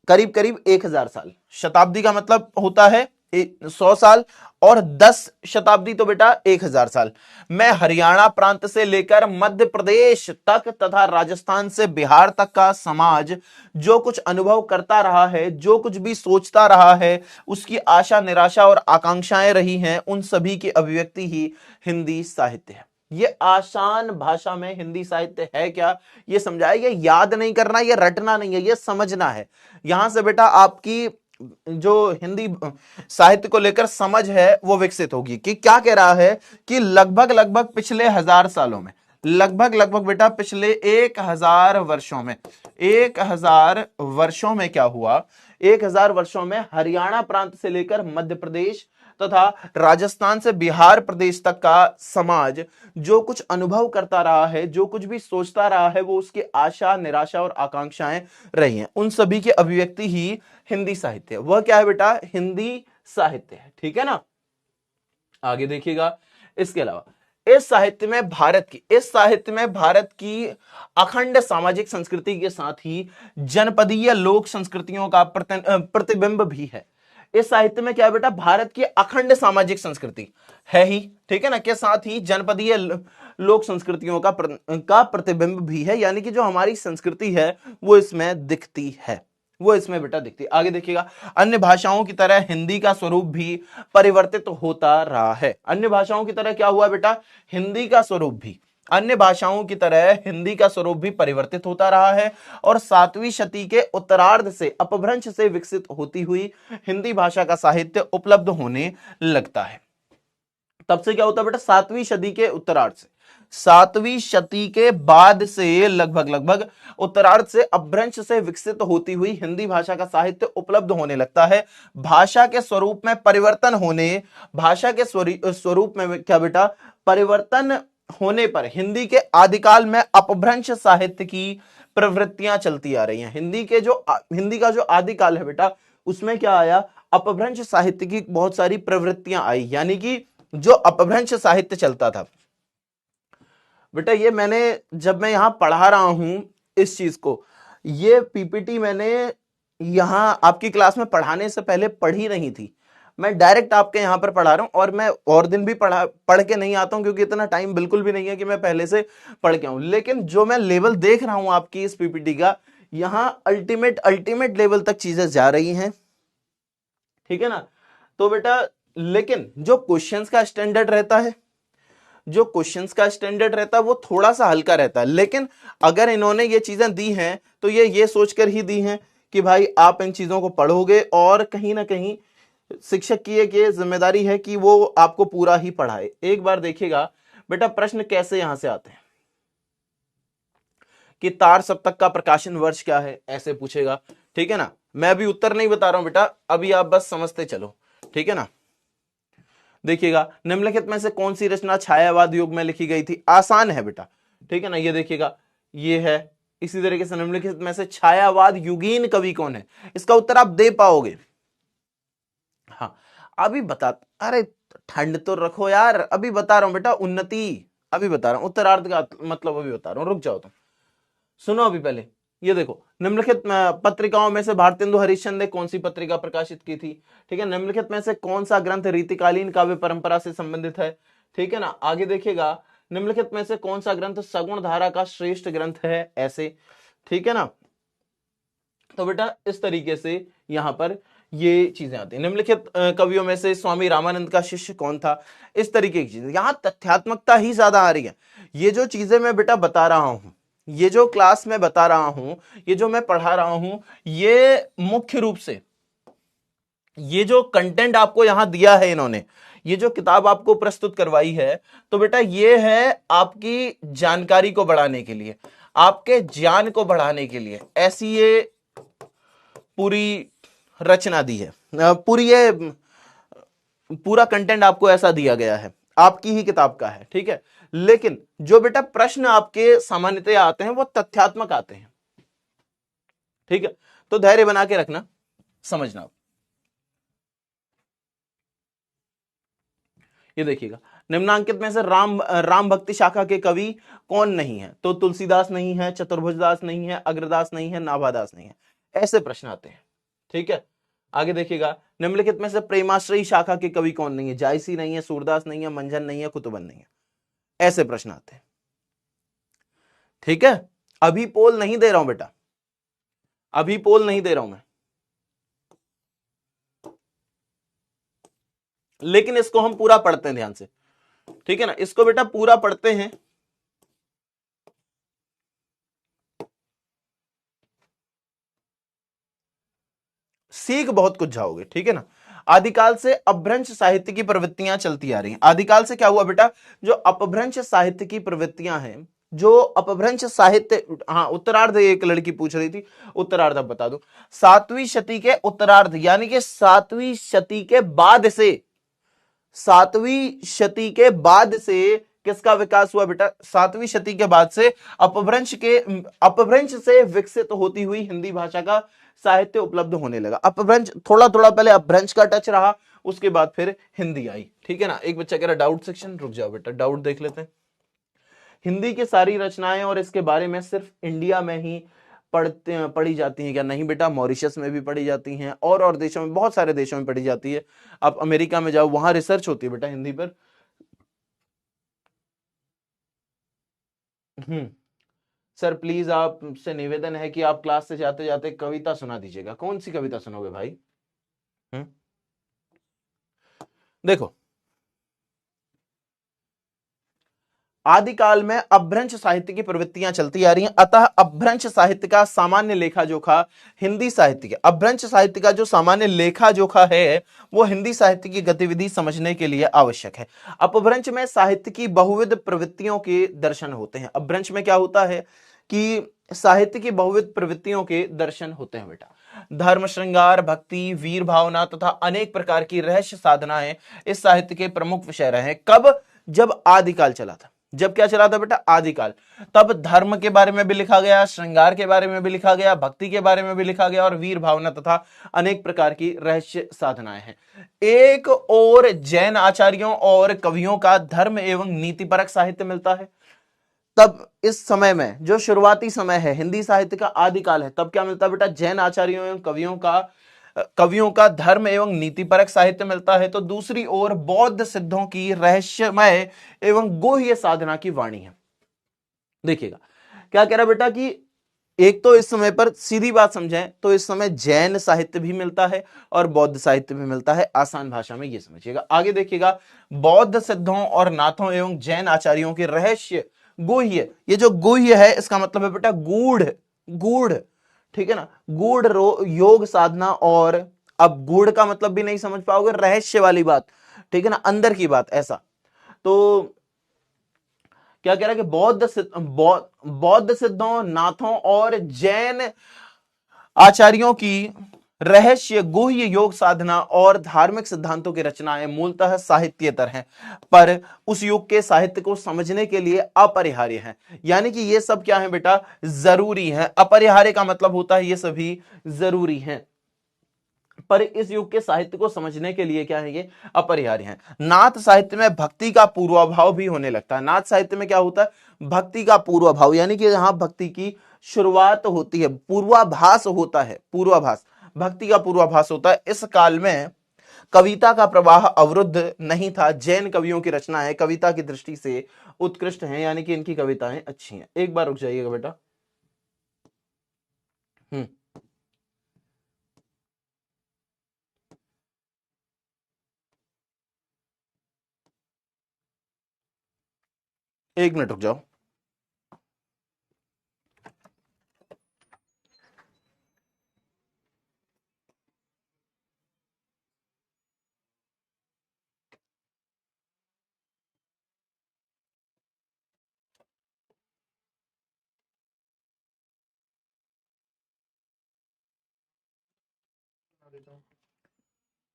करीब करीब 1000 साल। शताब्दी का मतलब होता है 100 साल, और 10 शताब्दी तो बेटा 1000 साल। मैं हरियाणा प्रांत से लेकर मध्य प्रदेश तक तथा राजस्थान से बिहार तक का समाज जो कुछ अनुभव करता रहा है, जो कुछ भी सोचता रहा है, उसकी आशा निराशा और आकांक्षाएं रही हैं, उन सभी की अभिव्यक्ति ही हिंदी साहित्य है। ये आसान भाषा में हिंदी साहित्य है क्या, ये समझाया। ये याद नहीं करना, ये रटना नहीं है, ये समझना है। यहां से बेटा आपकी जो हिंदी साहित्य को लेकर समझ है वो विकसित होगी। कि क्या कह रहा है कि लगभग पिछले 1000 सालों में, लगभग बेटा पिछले 1000 वर्षों में, 1000 वर्षों में क्या हुआ, 1000 वर्षों में हरियाणा प्रांत से लेकर मध्य प्रदेश तथा राजस्थान से बिहार प्रदेश तक का समाज जो कुछ अनुभव करता रहा है, जो कुछ भी सोचता रहा है, वो उसकी आशा निराशा और आकांक्षाएं रही हैं, उन सभी की अभिव्यक्ति ही हिंदी साहित्य है। वह क्या है बेटा? हिंदी साहित्य है, ठीक है ना। आगे देखिएगा। इसके अलावा इस साहित्य में भारत की अखंड सामाजिक संस्कृति के साथ ही जनपदीय लोक संस्कृतियों का प्रतिबिंब भी है। इस साहित्य में क्या है बेटा? भारत की अखंड सामाजिक संस्कृति है ही, ठीक है ना, के साथ ही जनपदीय लोक संस्कृतियों का प्रतिबिंब भी है। यानी कि जो हमारी संस्कृति है वो इसमें दिखती है, वो इसमें बेटा दिखती है। आगे देखिएगा। अन्य भाषाओं की तरह हिंदी का स्वरूप भी परिवर्तित होता रहा है। अन्य भाषाओं की तरह क्या हुआ बेटा? हिंदी का स्वरूप भी, अन्य भाषाओं की तरह हिंदी का स्वरूप भी परिवर्तित होता रहा है। और 7वीं शती के उत्तरार्ध से अपभ्रंश से विकसित होती हुई हिंदी भाषा का साहित्य उपलब्ध होने लगता है। तब से क्या होता है बेटा? 7वीं शती के उत्तरार्ध से, 7वीं शती के बाद से लगभग उत्तरार्ध से अपभ्रंश से विकसित होती हुई हिंदी भाषा का साहित्य उपलब्ध होने लगता है। भाषा के स्वरूप में परिवर्तन होने, भाषा के स्वरूप में क्या बेटा? परिवर्तन होने पर हिंदी के आदिकाल में अपभ्रंश साहित्य की प्रवृत्तियां चलती आ रही हैं। हिंदी का जो आदिकाल है बेटा, उसमें क्या आया? अपभ्रंश साहित्य की बहुत सारी प्रवृत्तियां आई। यानी कि जो अपभ्रंश साहित्य चलता था, बेटा ये मैंने जब मैं यहां पढ़ा रहा हूं इस चीज को, ये पीपीटी मैंने यहां आपकी क्लास में पढ़ाने से पहले पढ़ी नहीं थी, मैं डायरेक्ट आपके यहां पर पढ़ा रहा हूं। और मैं और दिन भी पढ़ के नहीं आता हूं, क्योंकि इतना टाइम बिल्कुल भी नहीं है कि मैं पहले से पढ़ के आऊं। लेकिन जो मैं लेवल देख रहा हूं आपकी इस पीपीटी का, यहां अल्टीमेट लेवल तक चीजें जा रही हैं, ठीक है ना। तो बेटा लेकिन जो क्वेश्चंस का स्टैंडर्ड रहता है, जो क्वेश्चंस का स्टैंडर्ड रहता है वो थोड़ा सा हल्का रहता है। लेकिन अगर इन्होंने ये चीजें दी हैं तो ये सोचकर ही दी हैं कि भाई आप इन चीजों को पढ़ोगे, और कहीं ना कहीं शिक्षक की एक ये जिम्मेदारी है कि वो आपको पूरा ही पढ़ाए। एक बार देखिएगा बेटा प्रश्न कैसे यहां से आते हैं कि तार सप्तक का प्रकाशन वर्ष क्या है, ऐसे पूछेगा, ठीक है ना। मैं अभी उत्तर नहीं बता रहा हूं बेटा, अभी आप बस समझते चलो, ठीक है ना। देखिएगा निम्नलिखित में से कौन सी रचना छायावाद युग में लिखी गई थी, आसान है बेटा, ठीक है ना। ये देखिएगा ये है। इसी तरीके से निम्नलिखित में से छायावाद युगीन कवि कौन है, इसका उत्तर आप दे पाओगे। हाँ अभी बता, अरे ठंड तो रखो यार, अभी बता रहा हूं बेटा, उन्नति अभी बता रहा हूं, उत्तरार्ध का मतलब अभी बता रहा हूं, रुक जाओ तुम, सुनो अभी पहले। ये देखो निम्नलिखित पत्रिकाओं में से भारतेंदु हरिश्चंद्र ने कौन सी पत्रिका प्रकाशित की थी, ठीक है। निम्नलिखित में से कौन सा ग्रंथ रीतिकालीन काव्य परंपरा से संबंधित है, ठीक है ना। आगे देखिएगा निम्नलिखित में से कौन सा ग्रंथ सगुण धारा का श्रेष्ठ ग्रंथ है, ऐसे, ठीक है ना। तो बेटा इस तरीके से यहां पर ये चीजें आती हैं। निम्नलिखित कवियों में से स्वामी रामानंद का शिष्य कौन था, इस तरीके की चीजें, यहां तथ्यात्मकता ही ज्यादा आ रही है। ये जो चीजें मैं बेटा बता रहा हूं, ये जो क्लास में बता रहा हूं, ये जो मैं पढ़ा रहा हूं, ये मुख्य रूप से ये जो कंटेंट आपको यहां दिया है इन्होंने, ये जो किताब आपको प्रस्तुत करवाई है, तो बेटा ये है आपकी जानकारी को बढ़ाने के लिए, आपके ज्ञान को बढ़ाने के लिए, ऐसी ये पूरी रचना दी है, पूरा कंटेंट आपको ऐसा दिया गया है, आपकी ही किताब का है, ठीक है। लेकिन जो बेटा प्रश्न आपके सामान्यतः आते हैं वो तथ्यात्मक आते हैं, ठीक है। तो धैर्य बना के रखना, समझना। ये देखिएगा निम्नांकित में से राम भक्ति शाखा के कवि कौन नहीं है, तो तुलसीदास नहीं है, चतुर्भुजदास नहीं है, अग्रदास नहीं है, नाभादास नहीं है, ऐसे प्रश्न आते हैं, ठीक है। आगे देखिएगा निम्नलिखित में से प्रेमाश्रयी शाखा के कवि कौन नहीं है, जायसी नहीं है, सूरदास नहीं है, मंझन नहीं है, कुतुबन नहीं है, ऐसे प्रश्न आते हैं, ठीक है। अभी पोल नहीं दे रहा हूं बेटा, अभी पोल नहीं दे रहा हूं मैं, लेकिन इसको हम पूरा पढ़ते हैं ध्यान से, ठीक है ना। इसको बेटा पूरा पढ़ते हैं, सीख बहुत कुछ जाओगे, ठीक है ना। आदिकाल से अपभ्रंश साहित्य की प्रवृत्तियां चलती आ रही हैं। आदिकाल से क्या हुआ बेटा, जो अपभ्रंश साहित्य की प्रवृत्तियां हैं, जो अपभ्रंश साहित्य, हाँ उत्तरार्ध एक लड़की पूछ रही थी, उत्तरार्ध अब बता दो। 7वीं शती के उत्तरार्ध यानी कि 7वीं शती के बाद से, 7वीं शती के बाद से किसका विकास हुआ बेटा, 7वीं शती के बाद से अपभ्रंश से विकसित होती हुई हिंदी भाषा का साहित्य उपलब्ध होने लगा। अपभ्रंश थोड़ा थोड़ा पहले अपभ्रंश का टच रहा, उसके बाद फिर हिंदी आई, ठीक है ना। एक बच्चा कह रहा डाउट सेक्शन, रुक जाओ बेटा डाउट देख लेते हैं। हिंदी की सारी रचनाएं और इसके बारे में सिर्फ इंडिया में ही पढ़ी जाती हैं क्या, नहीं बेटा, मॉरिशस में भी पढ़ी जाती हैं, और देशों में, बहुत सारे देशों में पढ़ी जाती है। आप अमेरिका में जाओ, वहां रिसर्च होती है बेटा हिंदी पर। सर प्लीज आपसे निवेदन है कि आप क्लास से जाते जाते कविता सुना दीजिएगा। कौन सी कविता सुनोगे भाई? देखो आदिकाल में अपभ्रंश साहित्य की प्रवृत्तियां चलती आ रही हैं, अतः अपभ्रंश साहित्य का सामान्य लेखा जोखा हिंदी साहित्य के, अपभ्रंश साहित्य का जो सामान्य लेखा जोखा है वो हिंदी साहित्य की गतिविधि समझने के लिए आवश्यक है। अपभ्रंश में साहित्य की बहुविध प्रवृत्तियों के दर्शन होते हैं। अपभ्रंश में क्या होता है कि साहित्य की बहुविध प्रवृत्तियों के दर्शन होते हैं बेटा। धर्म, श्रृंगार, भक्ति, वीर भावना तथा अनेक प्रकार की रहस्य साधनाएं इस साहित्य के प्रमुख विषय रहे। कब? जब आदिकाल चला था। जब क्या चला था बेटा? आदिकाल। तब धर्म के बारे में भी लिखा गया, श्रृंगार के बारे में भी लिखा गया, भक्ति के बारे में भी लिखा गया, और वीर भावना तथा अनेक प्रकार की रहस्य साधनाएं हैं। एक और जैन आचार्यों और कवियों का धर्म एवं नीतिपरक साहित्य मिलता है। तब इस समय में जो शुरुआती समय है, हिंदी साहित्य का आदिकाल है, तब क्या मिलता है बेटा? जैन आचार्यों एवं कवियों का धर्म एवं नीतिपरक साहित्य मिलता है। तो दूसरी ओर बौद्ध सिद्धों की रहस्यमय एवं गुह्य साधना की वाणी है। देखिएगा क्या कह रहा बेटा कि एक तो इस समय पर सीधी बात समझें तो इस समय जैन साहित्य भी मिलता है और बौद्ध साहित्य भी मिलता है। आसान भाषा में ये समझिएगा। आगे देखिएगा, बौद्ध सिद्धों और नाथों एवं जैन आचार्यों के रहस्य गुह्य, ये जो गुह्य है इसका मतलब है बेटा गूढ़, गूढ़, ठीक है ना, गूढ़ योग साधना। और अब गूढ़ का मतलब भी नहीं समझ पाओगे, रहस्य वाली बात, ठीक है ना, अंदर की बात, ऐसा। तो क्या कह रहा है कि बौद्ध सिद्धों, नाथों और जैन आचार्यों की रहस्य गुह्य योग साधना और धार्मिक सिद्धांतों की रचनाएं मूलतः साहित्येतर हैं, पर उस युग के साहित्य को समझने के लिए अपरिहार्य हैं। यानी कि ये सब क्या है बेटा? जरूरी है। अपरिहार्य का मतलब होता है ये सभी जरूरी हैं, पर इस युग के साहित्य को समझने के लिए क्या है? ये अपरिहार्य है। नाथ साहित्य में भक्ति का पूर्वाभाव भी होने लगता है। नाथ साहित्य में क्या होता है? भक्ति का पूर्वाभाव, यानी कि यहां भक्ति की शुरुआत होती है, पूर्वाभास होता है, पूर्वाभास, भक्ति का पूर्वाभास होता है। इस काल में कविता का प्रवाह अवरुद्ध नहीं था। जैन कवियों की रचनाएं कविता की दृष्टि से उत्कृष्ट हैं, यानी कि इनकी कविताएं अच्छी हैं। एक बार रुक जाइएगा बेटा। हम्म एक मिनट रुक जाओ।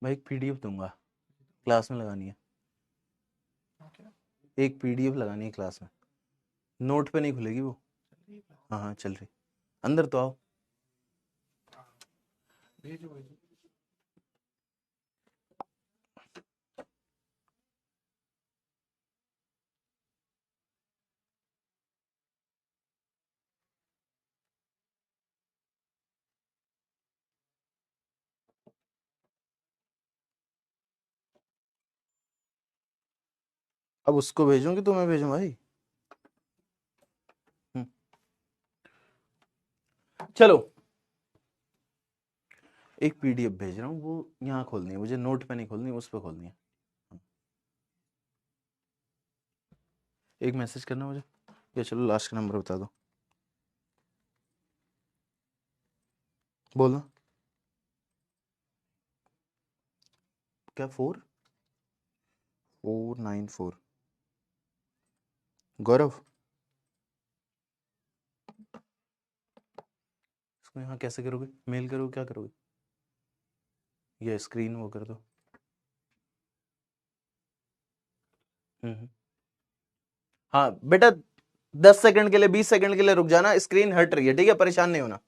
भाई एक पीडीएफ दूंगा, क्लास में लगानी है। एक पीडीएफ लगानी है क्लास में, नोट पे नहीं खुलेगी वो। हाँ हाँ चल रही, अंदर तो आओ। अब उसको भेजूंगी तो मैं भेजूं भाई। हम्म, चलो एक पीडीएफ भेज रहा हूँ, वो यहाँ खोलनी है मुझे, नोट पे नहीं खोलनी, उस पे खोलनी है। एक मैसेज करना मुझे, या चलो लास्ट का नंबर बता दो, बोलना। क्या? 4494? गौरव, इसको यहाँ कैसे करोगे? मेल करोगे, क्या करोगे? ये स्क्रीन वो कर दो। हाँ बेटा, 10 सेकंड के लिए, 20 सेकंड के लिए रुक जाना, स्क्रीन हट रही है, ठीक है, परेशान नहीं होना।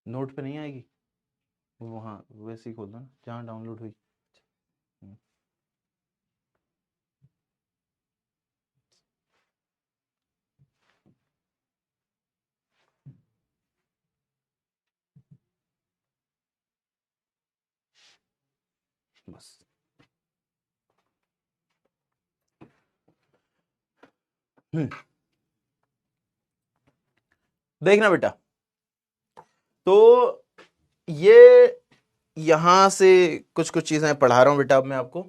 नोट पे नहीं आएगी वो, हाँ वैसे ही खोल दो ना जहाँ डाउनलोड हुई। हम्म, बस देखना बेटा, तो ये यहां से कुछ कुछ चीजें पढ़ा रहा हूं बेटा अब मैं आपको।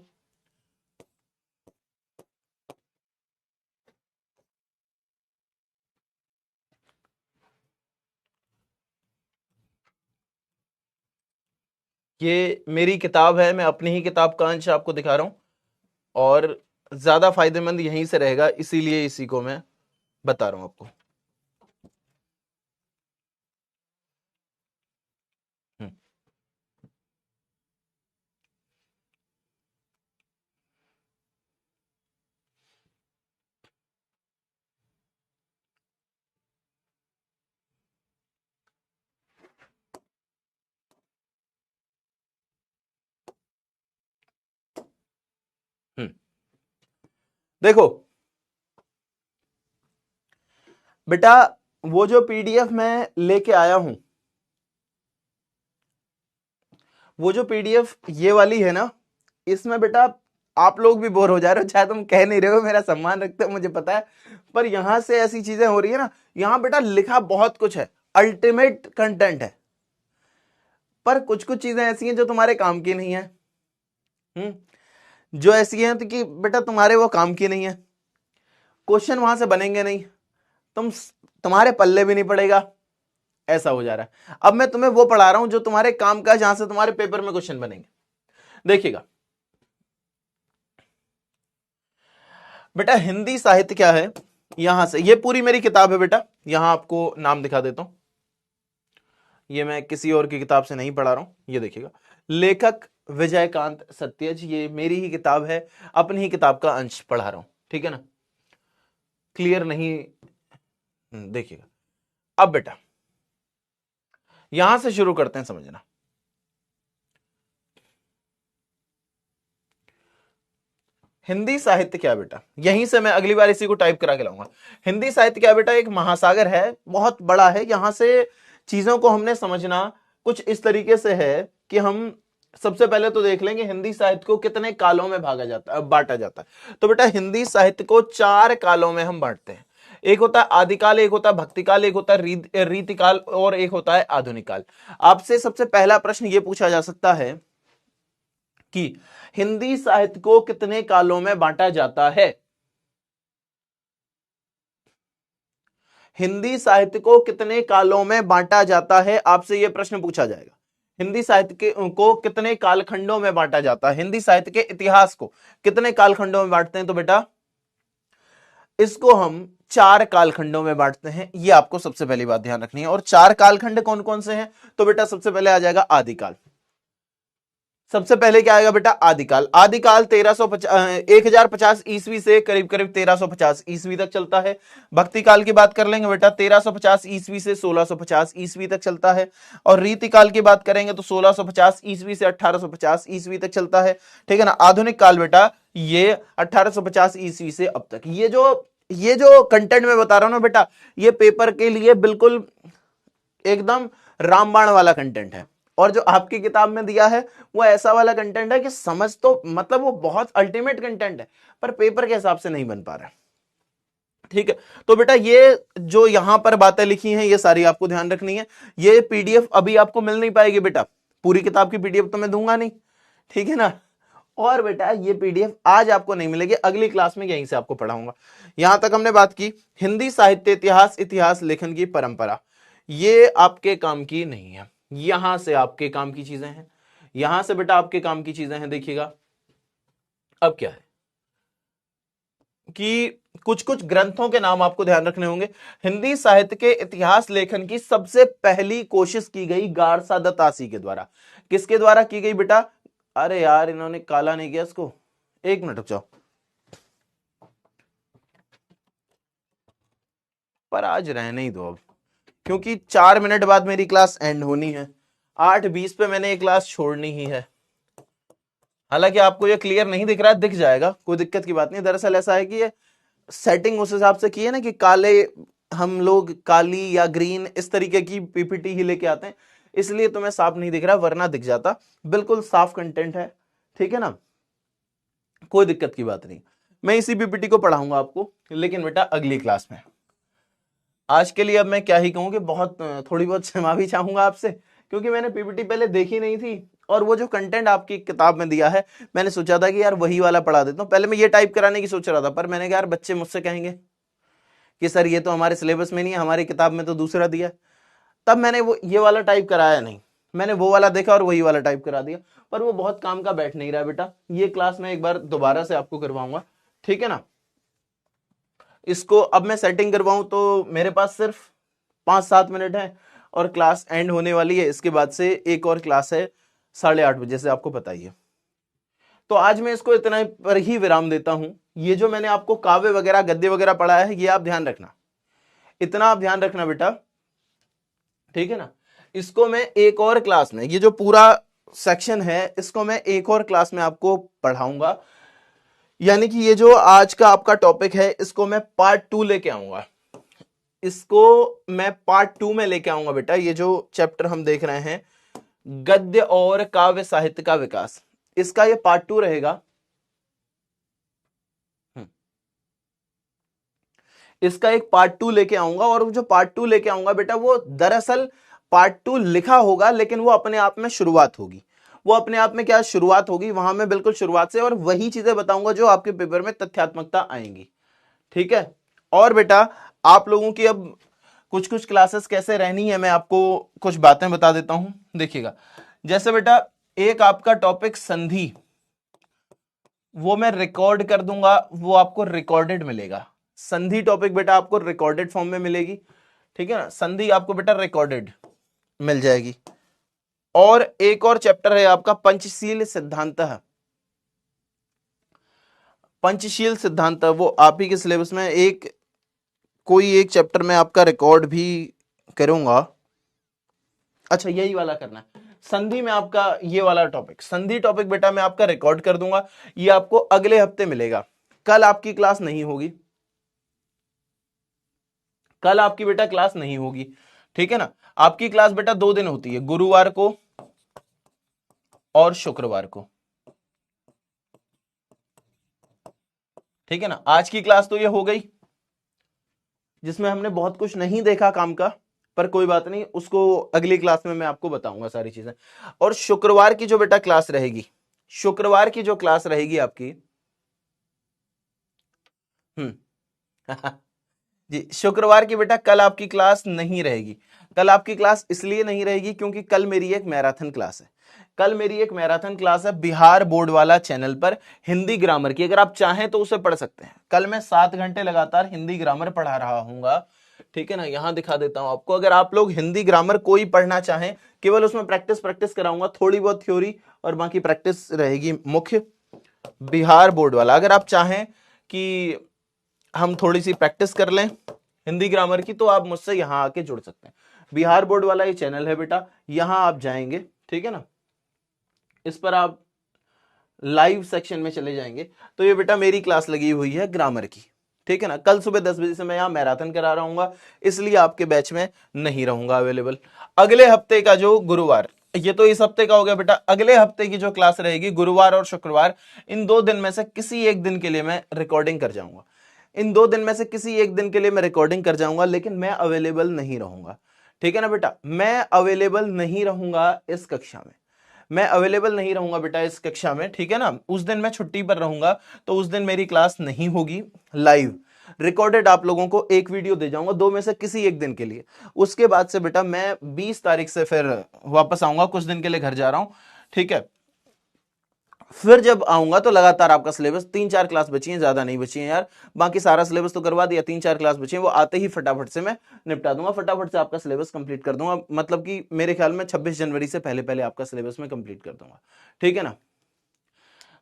ये मेरी किताब है, मैं अपनी ही किताब का अंश आपको दिखा रहा हूं और ज्यादा फायदेमंद यहीं से रहेगा, इसीलिए इसी को मैं बता रहा हूं आपको। हम्म। हम्म। देखो बेटा, वो जो पीडीएफ मैं लेके आया हूं, वो जो पीडीएफ ये वाली है ना, इसमें बेटा आप लोग भी बोर हो जा रहे हो, चाहे तुम कह नहीं रहे हो, मेरा सम्मान रखते हो मुझे पता है, पर यहां से ऐसी चीजें हो रही है ना, यहां बेटा लिखा बहुत कुछ है, अल्टीमेट कंटेंट है, पर कुछ कुछ चीजें ऐसी हैं जो तुम्हारे काम की नहीं है। जो ऐसी हैं तो कि बेटा तुम्हारे वो काम की नहीं है, क्वेश्चन वहां से बनेंगे नहीं, तुम तुम्हारे पल्ले भी नहीं पड़ेगा, ऐसा हो जा रहा है। अब मैं तुम्हें वो पढ़ा रहा हूं जो तुम्हारे काम का, जहां से तुम्हारे पेपर में क्वेश्चन बनेंगे। देखिएगा बेटा, हिंदी साहित्य क्या है, यहां से, ये पूरी मेरी किताब है बेटा, यहां आपको नाम दिखा देता हूं, ये मैं किसी और की किताब से नहीं पढ़ा रहा हूं, ये देखिएगा, लेखक विजयकांत सत्यज, ये मेरी ही किताब है, अपनी ही किताब का अंश पढ़ा रहा हूं, ठीक है ना, क्लियर नहीं? देखिएगा अब बेटा, यहां से शुरू करते हैं समझना। हिंदी साहित्य क्या बेटा, यहीं से मैं अगली बार इसी को टाइप करा के लाऊंगा। हिंदी साहित्य क्या बेटा, एक महासागर है, बहुत बड़ा है, यहां से चीजों को हमने समझना कुछ इस तरीके से है कि हम सबसे पहले तो देख लेंगे हिंदी साहित्य को कितने कालों में बांटा जाता है। तो बेटा हिंदी साहित्य को 4 कालों में हम बांटते हैं, एक होता है आदिकाल, एक होता है भक्तिकाल, एक होता है रीतिकाल और एक होता है आधुनिक काल। आपसे सबसे पहला प्रश्न यह पूछा जा सकता है कि हिंदी साहित्य को कितने कालों में बांटा जाता है, हिंदी साहित्य को कितने कालों में बांटा जाता है, आपसे यह प्रश्न पूछा जाएगा। हिंदी साहित्य को कितने कालखंडों में बांटा जाता है, हिंदी साहित्य के इतिहास को कितने कालखंडों में बांटते हैं, तो बेटा इसको हम 4 कालखंडों में बांटते हैं, ये आपको सबसे पहली बात ध्यान रखनी है। और 4 कालखंड कौन कौन से हैं, तो बेटा सबसे पहले आ जाएगा आदिकाल, सबसे पहले क्या आएगा बेटा आदिकाल। आदिकाल 1050 ईस्वी से करीब करीब 1350 ईस्वी तक चलता है। भक्ति काल की बात कर लेंगे बेटा, 1350 ईस्वी से 1650 ईस्वी तक चलता है। और रीतिकाल की बात करेंगे तो 1650 ईस्वी से 1850 ईस्वी तक चलता है, ठीक है ना। आधुनिक काल बेटा ये 1850 ईस्वी से अब तक। ये जो कंटेंट मैं बता रहा हूं ना बेटा, ये पेपर के लिए बिल्कुल एकदम रामबाण वाला कंटेंट है, और जो आपकी किताब में दिया है वो ऐसा वाला कंटेंट है कि समझ तो मतलब वो बहुत अल्टीमेट कंटेंट है, पर पेपर के हिसाब से नहीं बन पा रहा है, ठीक है। तो बेटा ये जो यहां पर बातें लिखी हैं ये सारी आपको ध्यान रखनी है। ये पीडीएफ अभी आपको मिल नहीं पाएगी बेटा, पूरी किताब की पीडीएफ तो मैं दूंगा नहीं, ठीक है ना। और बेटा ये पीडीएफ आज आपको नहीं मिलेगी, अगली क्लास में यहीं से आपको पढ़ाऊंगा। यहां तक हमने बात की हिंदी साहित्य इतिहास, इतिहास लेखन की परंपरा, ये आपके काम की नहीं है, यहां से आपके काम की चीजें हैं, यहां से बेटा आपके काम की चीजें हैं। देखिएगा अब क्या है कि कुछ कुछ ग्रंथों के नाम आपको ध्यान रखने होंगे। हिंदी साहित्य के इतिहास लेखन की सबसे पहली कोशिश की गई गारसा दत्तासी के द्वारा। किसके द्वारा की गई बेटा, अरे यार इन्होंने काला नहीं किया इसको, एक मिनट रुक जाओ, पर आज रहने ही दो अब, क्योंकि 4 मिनट बाद मेरी क्लास एंड होनी है, 8:20 पे मैंने ये क्लास छोड़नी ही है। हालांकि आपको ये क्लियर नहीं दिख रहा है, दिख जाएगा, कोई दिक्कत की बात नहीं। दरअसल ऐसा है कि ये सेटिंग उस हिसाब से की है ना कि काले, हम लोग काली या ग्रीन इस तरीके की पीपीटी ही लेके आते हैं, इसलिए तुम्हें साफ नहीं दिख रहा, वरना दिख जाता। बिल्कुल साफ कंटेंट है, ठीक है ना, कोई दिक्कत की बात नहीं। मैं इसी पीपीटी को पढ़ाऊंगा आपको, लेकिन बेटा अगली क्लास में। आज के लिए अब मैं क्या ही कहूँ कि बहुत थोड़ी बहुत क्षमा भी चाहूंगा आपसे, क्योंकि मैंने पीपीटी पहले देखी नहीं थी, और वो जो कंटेंट आपकी किताब में दिया है मैंने सोचा था कि यार वही वाला पढ़ा देता हूँ। पहले मैं ये टाइप कराने की सोच रहा था, पर मैंने कहा यार बच्चे मुझसे कहेंगे कि सर ये तो हमारे सिलेबस में नहीं है, हमारी किताब में तो दूसरा दिया है, तब मैंने वो ये वाला टाइप कराया नहीं। मैंने वो वाला देखा और वही वाला टाइप करा दिया, पर वो बहुत काम का बैठ नहीं रहा बेटा। ये क्लास मैं एक बार दोबारा से आपको करवाऊंगा, ठीक है ना। इसको अब मैं सेटिंग करवाऊं तो मेरे पास सिर्फ 5-7 मिनट है और क्लास एंड होने वाली है। इसके बाद से एक और क्लास है 8:30 बजे से, आपको पता ही है। तो आज मैं इसको इतना पर ही विराम देता हूं। ये जो मैंने आपको काव्य वगैरह गद्य वगैरह पढ़ाया है, ये आप ध्यान रखना, इतना आप ध्यान रखना बेटा, ठीक है ना। इसको मैं एक और क्लास में, ये जो पूरा सेक्शन है इसको मैं एक और क्लास में आपको पढ़ाऊंगा। यानी कि ये जो आज का आपका टॉपिक है इसको मैं पार्ट 2 लेके आऊंगा। इसको मैं पार्ट 2 में लेके आऊंगा बेटा। ये जो चैप्टर हम देख रहे हैं, गद्य और काव्य साहित्य का विकास, इसका ये पार्ट 2 रहेगा। इसका एक पार्ट 2 लेके आऊंगा, और जो पार्ट 2 लेके आऊंगा बेटा, वो दरअसल पार्ट 2 लिखा होगा, लेकिन वो अपने आप में शुरुआत होगी। वो अपने आप में क्या शुरुआत होगी, वहां में बिल्कुल शुरुआत से, और वही चीजें बताऊंगा जो आपके पेपर में तथ्यात्मकता आएंगी, ठीक है। और बेटा आप लोगों की अब कुछ कुछ क्लासेस कैसे रहनी है, मैं आपको कुछ बातें बता देता हूं। देखिएगा, जैसे बेटा एक आपका टॉपिक संधि, वो मैं रिकॉर्ड कर दूंगा, वो आपको रिकॉर्डेड मिलेगा। संधि टॉपिक बेटा आपको रिकॉर्डेड फॉर्म में मिलेगी, ठीक है ना। संधि आपको बेटा रिकॉर्डेड मिल जाएगी। और एक और चैप्टर है आपका पंचशील सिद्धांत। पंचशील सिद्धांत वो आप ही के सिलेबस में कोई एक चैप्टर में आपका रिकॉर्ड भी करूंगा। अच्छा, यही वाला करना है संधि में आपका, ये वाला टॉपिक, संधि टॉपिक बेटा मैं आपका रिकॉर्ड कर दूंगा। ये आपको अगले हफ्ते मिलेगा। कल आपकी क्लास नहीं होगी, कल आपकी बेटा क्लास नहीं होगी, ठीक है ना। आपकी क्लास बेटा 2 दिन होती है, गुरुवार को और शुक्रवार को, ठीक है ना। आज की क्लास तो ये हो गई जिसमें हमने बहुत कुछ नहीं देखा काम का, पर कोई बात नहीं, उसको अगली क्लास में मैं आपको बताऊंगा सारी चीजें। और शुक्रवार की जो बेटा क्लास रहेगी, शुक्रवार की जो क्लास रहेगी आपकी, जी, शुक्रवार की बेटा कल आपकी क्लास नहीं रहेगी। कल आपकी क्लास इसलिए नहीं रहेगी क्योंकि कल मेरी एक मैराथन क्लास है। कल मेरी एक मैराथन क्लास है बिहार बोर्ड वाला चैनल पर, हिंदी ग्रामर की। अगर आप चाहें तो उसे पढ़ सकते हैं। कल मैं 7 घंटे लगातार हिंदी ग्रामर पढ़ा रहा हूंगा, ठीक है ना। यहां दिखा देता हूं आपको, अगर आप लोग हिंदी ग्रामर कोई पढ़ना चाहें, केवल उसमें प्रैक्टिस कराऊंगा, थोड़ी बहुत थ्योरी और बाकी प्रैक्टिस रहेगी मुख्य। बिहार बोर्ड वाला, अगर आप चाहें कि हम थोड़ी सी प्रैक्टिस कर लें हिंदी ग्रामर की, तो आप मुझसे यहां आके जुड़ सकते हैं। बिहार बोर्ड वाला ये चैनल है बेटा, यहां आप जाएंगे, ठीक है ना। इस पर आप लाइव सेक्शन में चले जाएंगे तो ये बेटा मेरी क्लास लगी हुई है ग्रामर की, ठीक है ना। कल सुबह 10 बजे से मैं यहां मैराथन करा रहूंगा, इसलिए आपके बैच में नहीं रहूंगा अवेलेबल। अगले हफ्ते का जो गुरुवार, ये तो इस हफ्ते का हो गया बेटा, अगले हफ्ते की जो क्लास रहेगी गुरुवार और शुक्रवार, इन 2 दिन में से किसी एक दिन के लिए मैं रिकॉर्डिंग कर जाऊंगा। इन 2 दिन में से किसी एक दिन के लिए मैं रिकॉर्डिंग कर जाऊंगा, लेकिन मैं अवेलेबल नहीं रहूंगा, ठीक है ना बेटा। मैं अवेलेबल नहीं रहूंगा इस कक्षा में, मैं अवेलेबल नहीं रहूंगा बेटा इस कक्षा में, ठीक है ना। उस दिन मैं छुट्टी पर रहूंगा, तो उस दिन मेरी क्लास नहीं होगी लाइव। रिकॉर्डेड आप लोगों को एक वीडियो दे जाऊंगा 2 में से किसी एक दिन के लिए। उसके बाद से बेटा मैं 20 तारीख से फिर वापस आऊंगा, कुछ दिन के लिए घर जा रहा हूं, ठीक है। फिर जब आऊंगा तो लगातार आपका सिलेबस, 3-4 क्लास बची हैं, ज्यादा नहीं बची हैं यार, बाकी सारा सिलेबस तो करवा दिया। 3-4 क्लास बची हैं, वो आते ही फटाफट से मैं निपटा दूंगा, फटाफट से आपका सिलेबस कंप्लीट कर दूंगा। मतलब कि मेरे ख्याल में 26 जनवरी से पहले पहले आपका सिलेबस में कंप्लीट कर दूंगा, ठीक है ना।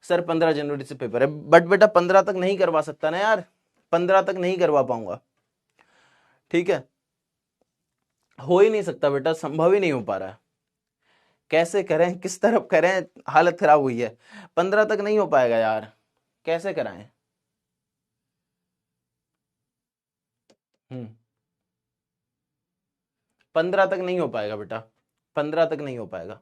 सर 15 जनवरी से पेपर है, बट बेटा 15 तक नहीं करवा सकता ना यार, 15 तक नहीं करवा पाऊंगा, ठीक है। हो ही नहीं सकता बेटा, संभव ही नहीं हो पा रहा है। कैसे करें, किस तरफ करें, हालत खराब हुई है। 15 तक नहीं हो पाएगा यार, कैसे कराएं। 15 तक नहीं हो पाएगा बेटा, 15 तक नहीं हो पाएगा।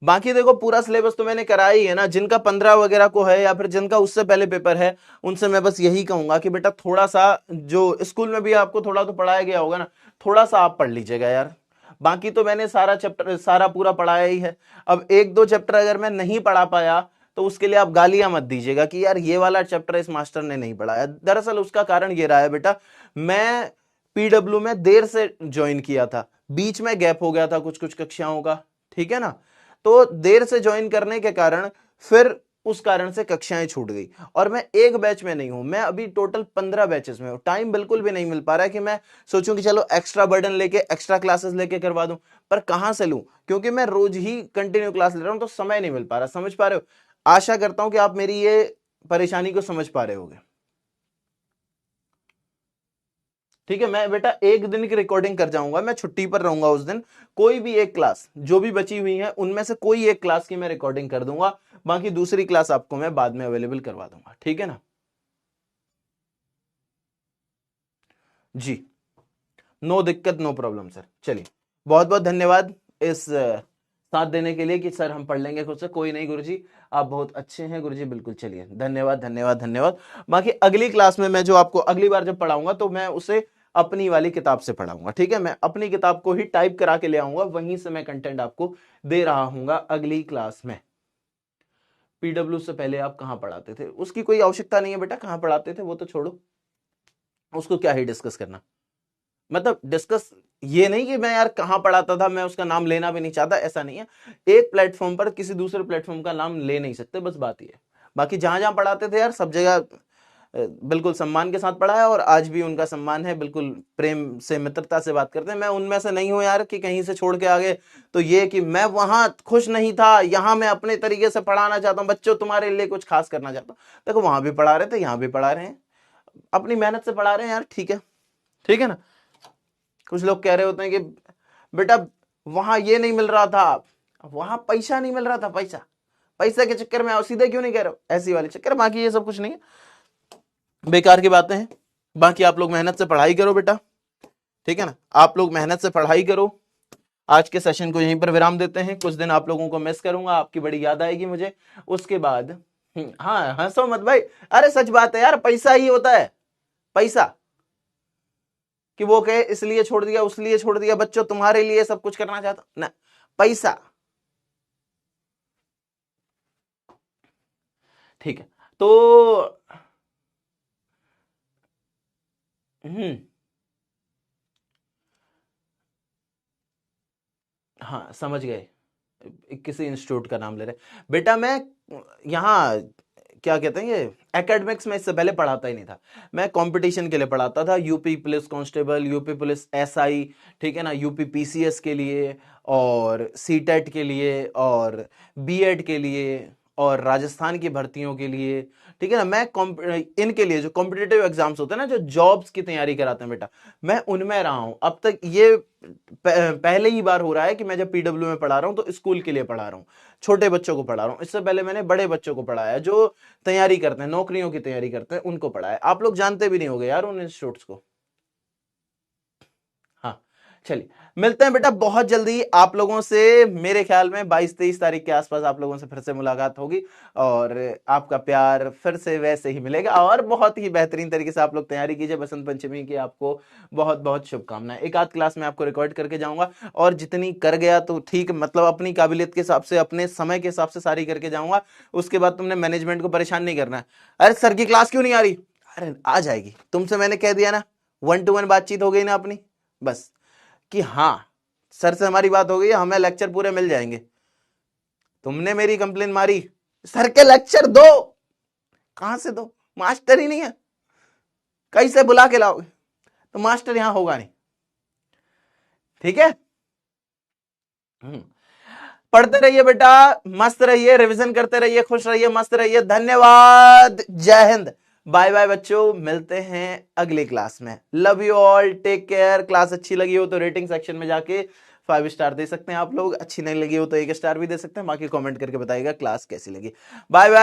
बाकी देखो पूरा सिलेबस तो मैंने कराया ही है ना। जिनका 15 वगैरह को है, या फिर जिनका उससे पहले पेपर है, उनसे मैं बस यही कहूंगा कि बेटा थोड़ा सा, जो स्कूल में भी आपको थोड़ा तो पढ़ाया गया होगा ना, थोड़ा सा आप पढ़ लीजिएगा यार। बाकी तो मैंने सारा चैप्टर सारा पूरा पढ़ाया ही है। अब 1-2 चैप्टर अगर मैं नहीं पढ़ा पाया तो उसके लिए आप गालियां मत दीजिएगा कि यार ये वाला चैप्टर इस मास्टर ने नहीं पढ़ाया। दरअसल उसका कारण ये रहा है बेटा, मैं पीडब्ल्यू में देर से ज्वाइन किया था, बीच में गैप हो गया था कुछ कुछ कक्षाओं का, ठीक है ना, तो देर से ज्वाइन करने के कारण फिर उस कारण से कक्षाएं छूट गई। और मैं एक बैच में नहीं हूं, मैं अभी टोटल 15 बैचेस में हूं। टाइम बिल्कुल भी नहीं मिल पा रहा है कि मैं सोचूं कि चलो एक्स्ट्रा बर्डन लेके एक्स्ट्रा क्लासेस लेके करवा दूं, पर कहां से लूं, क्योंकि मैं रोज ही कंटिन्यू क्लास ले रहा हूं, तो समय नहीं मिल पा रहा। समझ पा रहे हो? आशा करता हूं कि आप मेरी ये परेशानी को समझ पा रहे होगे। ठीक है, मैं बेटा एक दिन की रिकॉर्डिंग कर जाऊंगा, मैं छुट्टी पर रहूंगा उस दिन, कोई भी एक क्लास जो भी बची हुई है उनमें से कोई एक क्लास की मैं रिकॉर्डिंग कर दूंगा, बाकी दूसरी क्लास आपको मैं बाद में अवेलेबल करवा दूंगा, ठीक है ना जी। नो दिक्कत, नो प्रॉब्लम सर। चलिए, बहुत बहुत धन्यवाद इस साथ देने के लिए कि सर हम पढ़ लेंगे खुद से। कोई नहीं गुरुजी, आप बहुत अच्छे हैं गुरुजी, बिल्कुल। चलिए, धन्यवाद धन्यवाद धन्यवाद। बाकी अगली क्लास में मैं जो आपको अगली बार जब पढ़ाऊंगा तो मैं उसे अपनी वाली किताब से पढ़ाऊंगा, ठीक है। मैं अपनी किताब को ही टाइप करा के ले आऊंगा, वहीं से मैं कंटेंट आपको दे रहा हूंगा अगली क्लास में। पीडब्ल्यू से पहले आप कहां पढ़ाते थे? उसकी कोई आवश्यकता नहीं है बेटा, कहां पढ़ाते थे वो तो छोड़ो, उसको क्या ही डिस्कस करना। मतलब डिस्कस ये नहीं कि मैं यार कहां पढ़ाता था, मैं उसका नाम लेना भी नहीं चाहता, ऐसा नहीं है। एक प्लेटफॉर्म पर किसी दूसरे प्लेटफॉर्म का नाम ले नहीं सकते, बस बात ये है। बाकी जहां जहां पढ़ाते थे यार, सब जगह बिल्कुल सम्मान के साथ पढ़ा है, और आज भी उनका सम्मान है, बिल्कुल प्रेम से मित्रता से बात करते हैं। मैं उनमें से नहीं हूं यार कि कहीं से छोड़ के आ गए, तो ये कि मैं वहां खुश नहीं था, यहां मैं अपने तरीके से पढ़ाना चाहता हूं, बच्चों तुम्हारे लिए कुछ खास करना चाहता हूं। देखो, वहां भी पढ़ा रहे थे, यहां भी पढ़ा रहे हैं, अपनी मेहनत से पढ़ा रहे हैं यार, ठीक है, ठीक है ना। कुछ लोग कह रहे होते हैं कि बेटा वहां ये नहीं मिल रहा था, वहां पैसा नहीं मिल रहा था, पैसा पैसा के चक्कर में आओ, सीधे क्यों नहीं कह रहे हो, ऐसी वाली चक्कर। बाकी ये सब कुछ नहीं है, बेकार की बातें हैं। बाकी आप लोग मेहनत से पढ़ाई करो बेटा, ठीक है ना, आप लोग मेहनत से पढ़ाई करो। आज के सेशन को यहीं पर विराम देते हैं। कुछ दिन आप लोगों को मिस करूंगा, आपकी बड़ी याद आएगी मुझे। उसके बाद हाँ, हंसो मत भाई, अरे सच बात है यार, पैसा ही होता है, पैसा। कि वो कहे इसलिए छोड़ दिया, उसलिए छोड़ दिया, बच्चों तुम्हारे लिए सब कुछ करना चाहता ना, पैसा। ठीक है, तो हाँ समझ गए, किसी इंस्टीट्यूट का नाम ले रहे बेटा। मैं यहाँ क्या कहते हैं, ये एकेडमिक्स में इससे पहले पढ़ाता ही नहीं था, मैं कंपटीशन के लिए पढ़ाता था, UP police constable, UP police SI, ठीक है ना, यूपी पीसीएस के लिए, और सीटेट के लिए, और बीएड के लिए, और राजस्थान की भर्तियों के लिए, ठीक है ना। मैं इनके लिए जो कॉम्पिटिटिव एग्जाम्स होते हैं ना, जो जॉब्स की तैयारी कराते हैं बेटा, मैं उनमें रहा हूं अब तक। ये पहले ही बार हो रहा है कि मैं जब पीडब्ल्यू में पढ़ा रहा हूं तो स्कूल के लिए पढ़ा रहा हूं, छोटे बच्चों को पढ़ा रहा हूं। इससे पहले मैंने बड़े बच्चों को पढ़ाया, जो तैयारी करते हैं, नौकरियों की तैयारी करते हैं, उनको पढ़ाया। आप लोग जानते भी नहीं होंगे यार उन इंस्टीट्यूट्स को। हाँ, चलिए, मिलते हैं बेटा बहुत जल्दी आप लोगों से। मेरे ख्याल में 22-23 तारीख के आसपास आप लोगों से फिर से मुलाकात होगी, और आपका प्यार फिर से वैसे ही मिलेगा, और बहुत ही बेहतरीन तरीके से आप लोग तैयारी कीजिए। बसंत पंचमी की आपको बहुत बहुत शुभकामनाएं। एक आध क्लास में आपको रिकॉर्ड करके जाऊंगा, और जितनी कर गया तो ठीक, मतलब अपनी काबिलियत के हिसाब से, अपने समय के हिसाब से सारी करके जाऊंगा। उसके बाद तुमने मैनेजमेंट को परेशान नहीं करना है, अरे सर की क्लास क्यों नहीं आ रही, अरे आ जाएगी, तुमसे मैंने कह दिया ना, 1-to-1 बातचीत हो गई ना अपनी, बस कि हाँ सर से हमारी बात हो गई है, हमें लेक्चर पूरे मिल जाएंगे। तुमने मेरी कंप्लेन मारी, सर के लेक्चर दो, कहां से दो, मास्टर ही नहीं है, कैसे बुला के लाओगे, तो मास्टर यहां होगा नहीं, ठीक है। पढ़ते रहिए बेटा, मस्त रहिए, रिवीजन करते रहिए, खुश रहिए, मस्त रहिए। धन्यवाद, जय हिंद, बाय बाय बच्चों, मिलते हैं अगली क्लास में। Love you all, take care. Class अच्छी लगी हो तो रेटिंग सेक्शन में जाके 5 स्टार दे सकते हैं आप लोग, अच्छी नहीं लगी हो तो 1 स्टार भी दे सकते हैं। बाकी कमेंट करके बताइएगा क्लास कैसी लगी। Bye bye.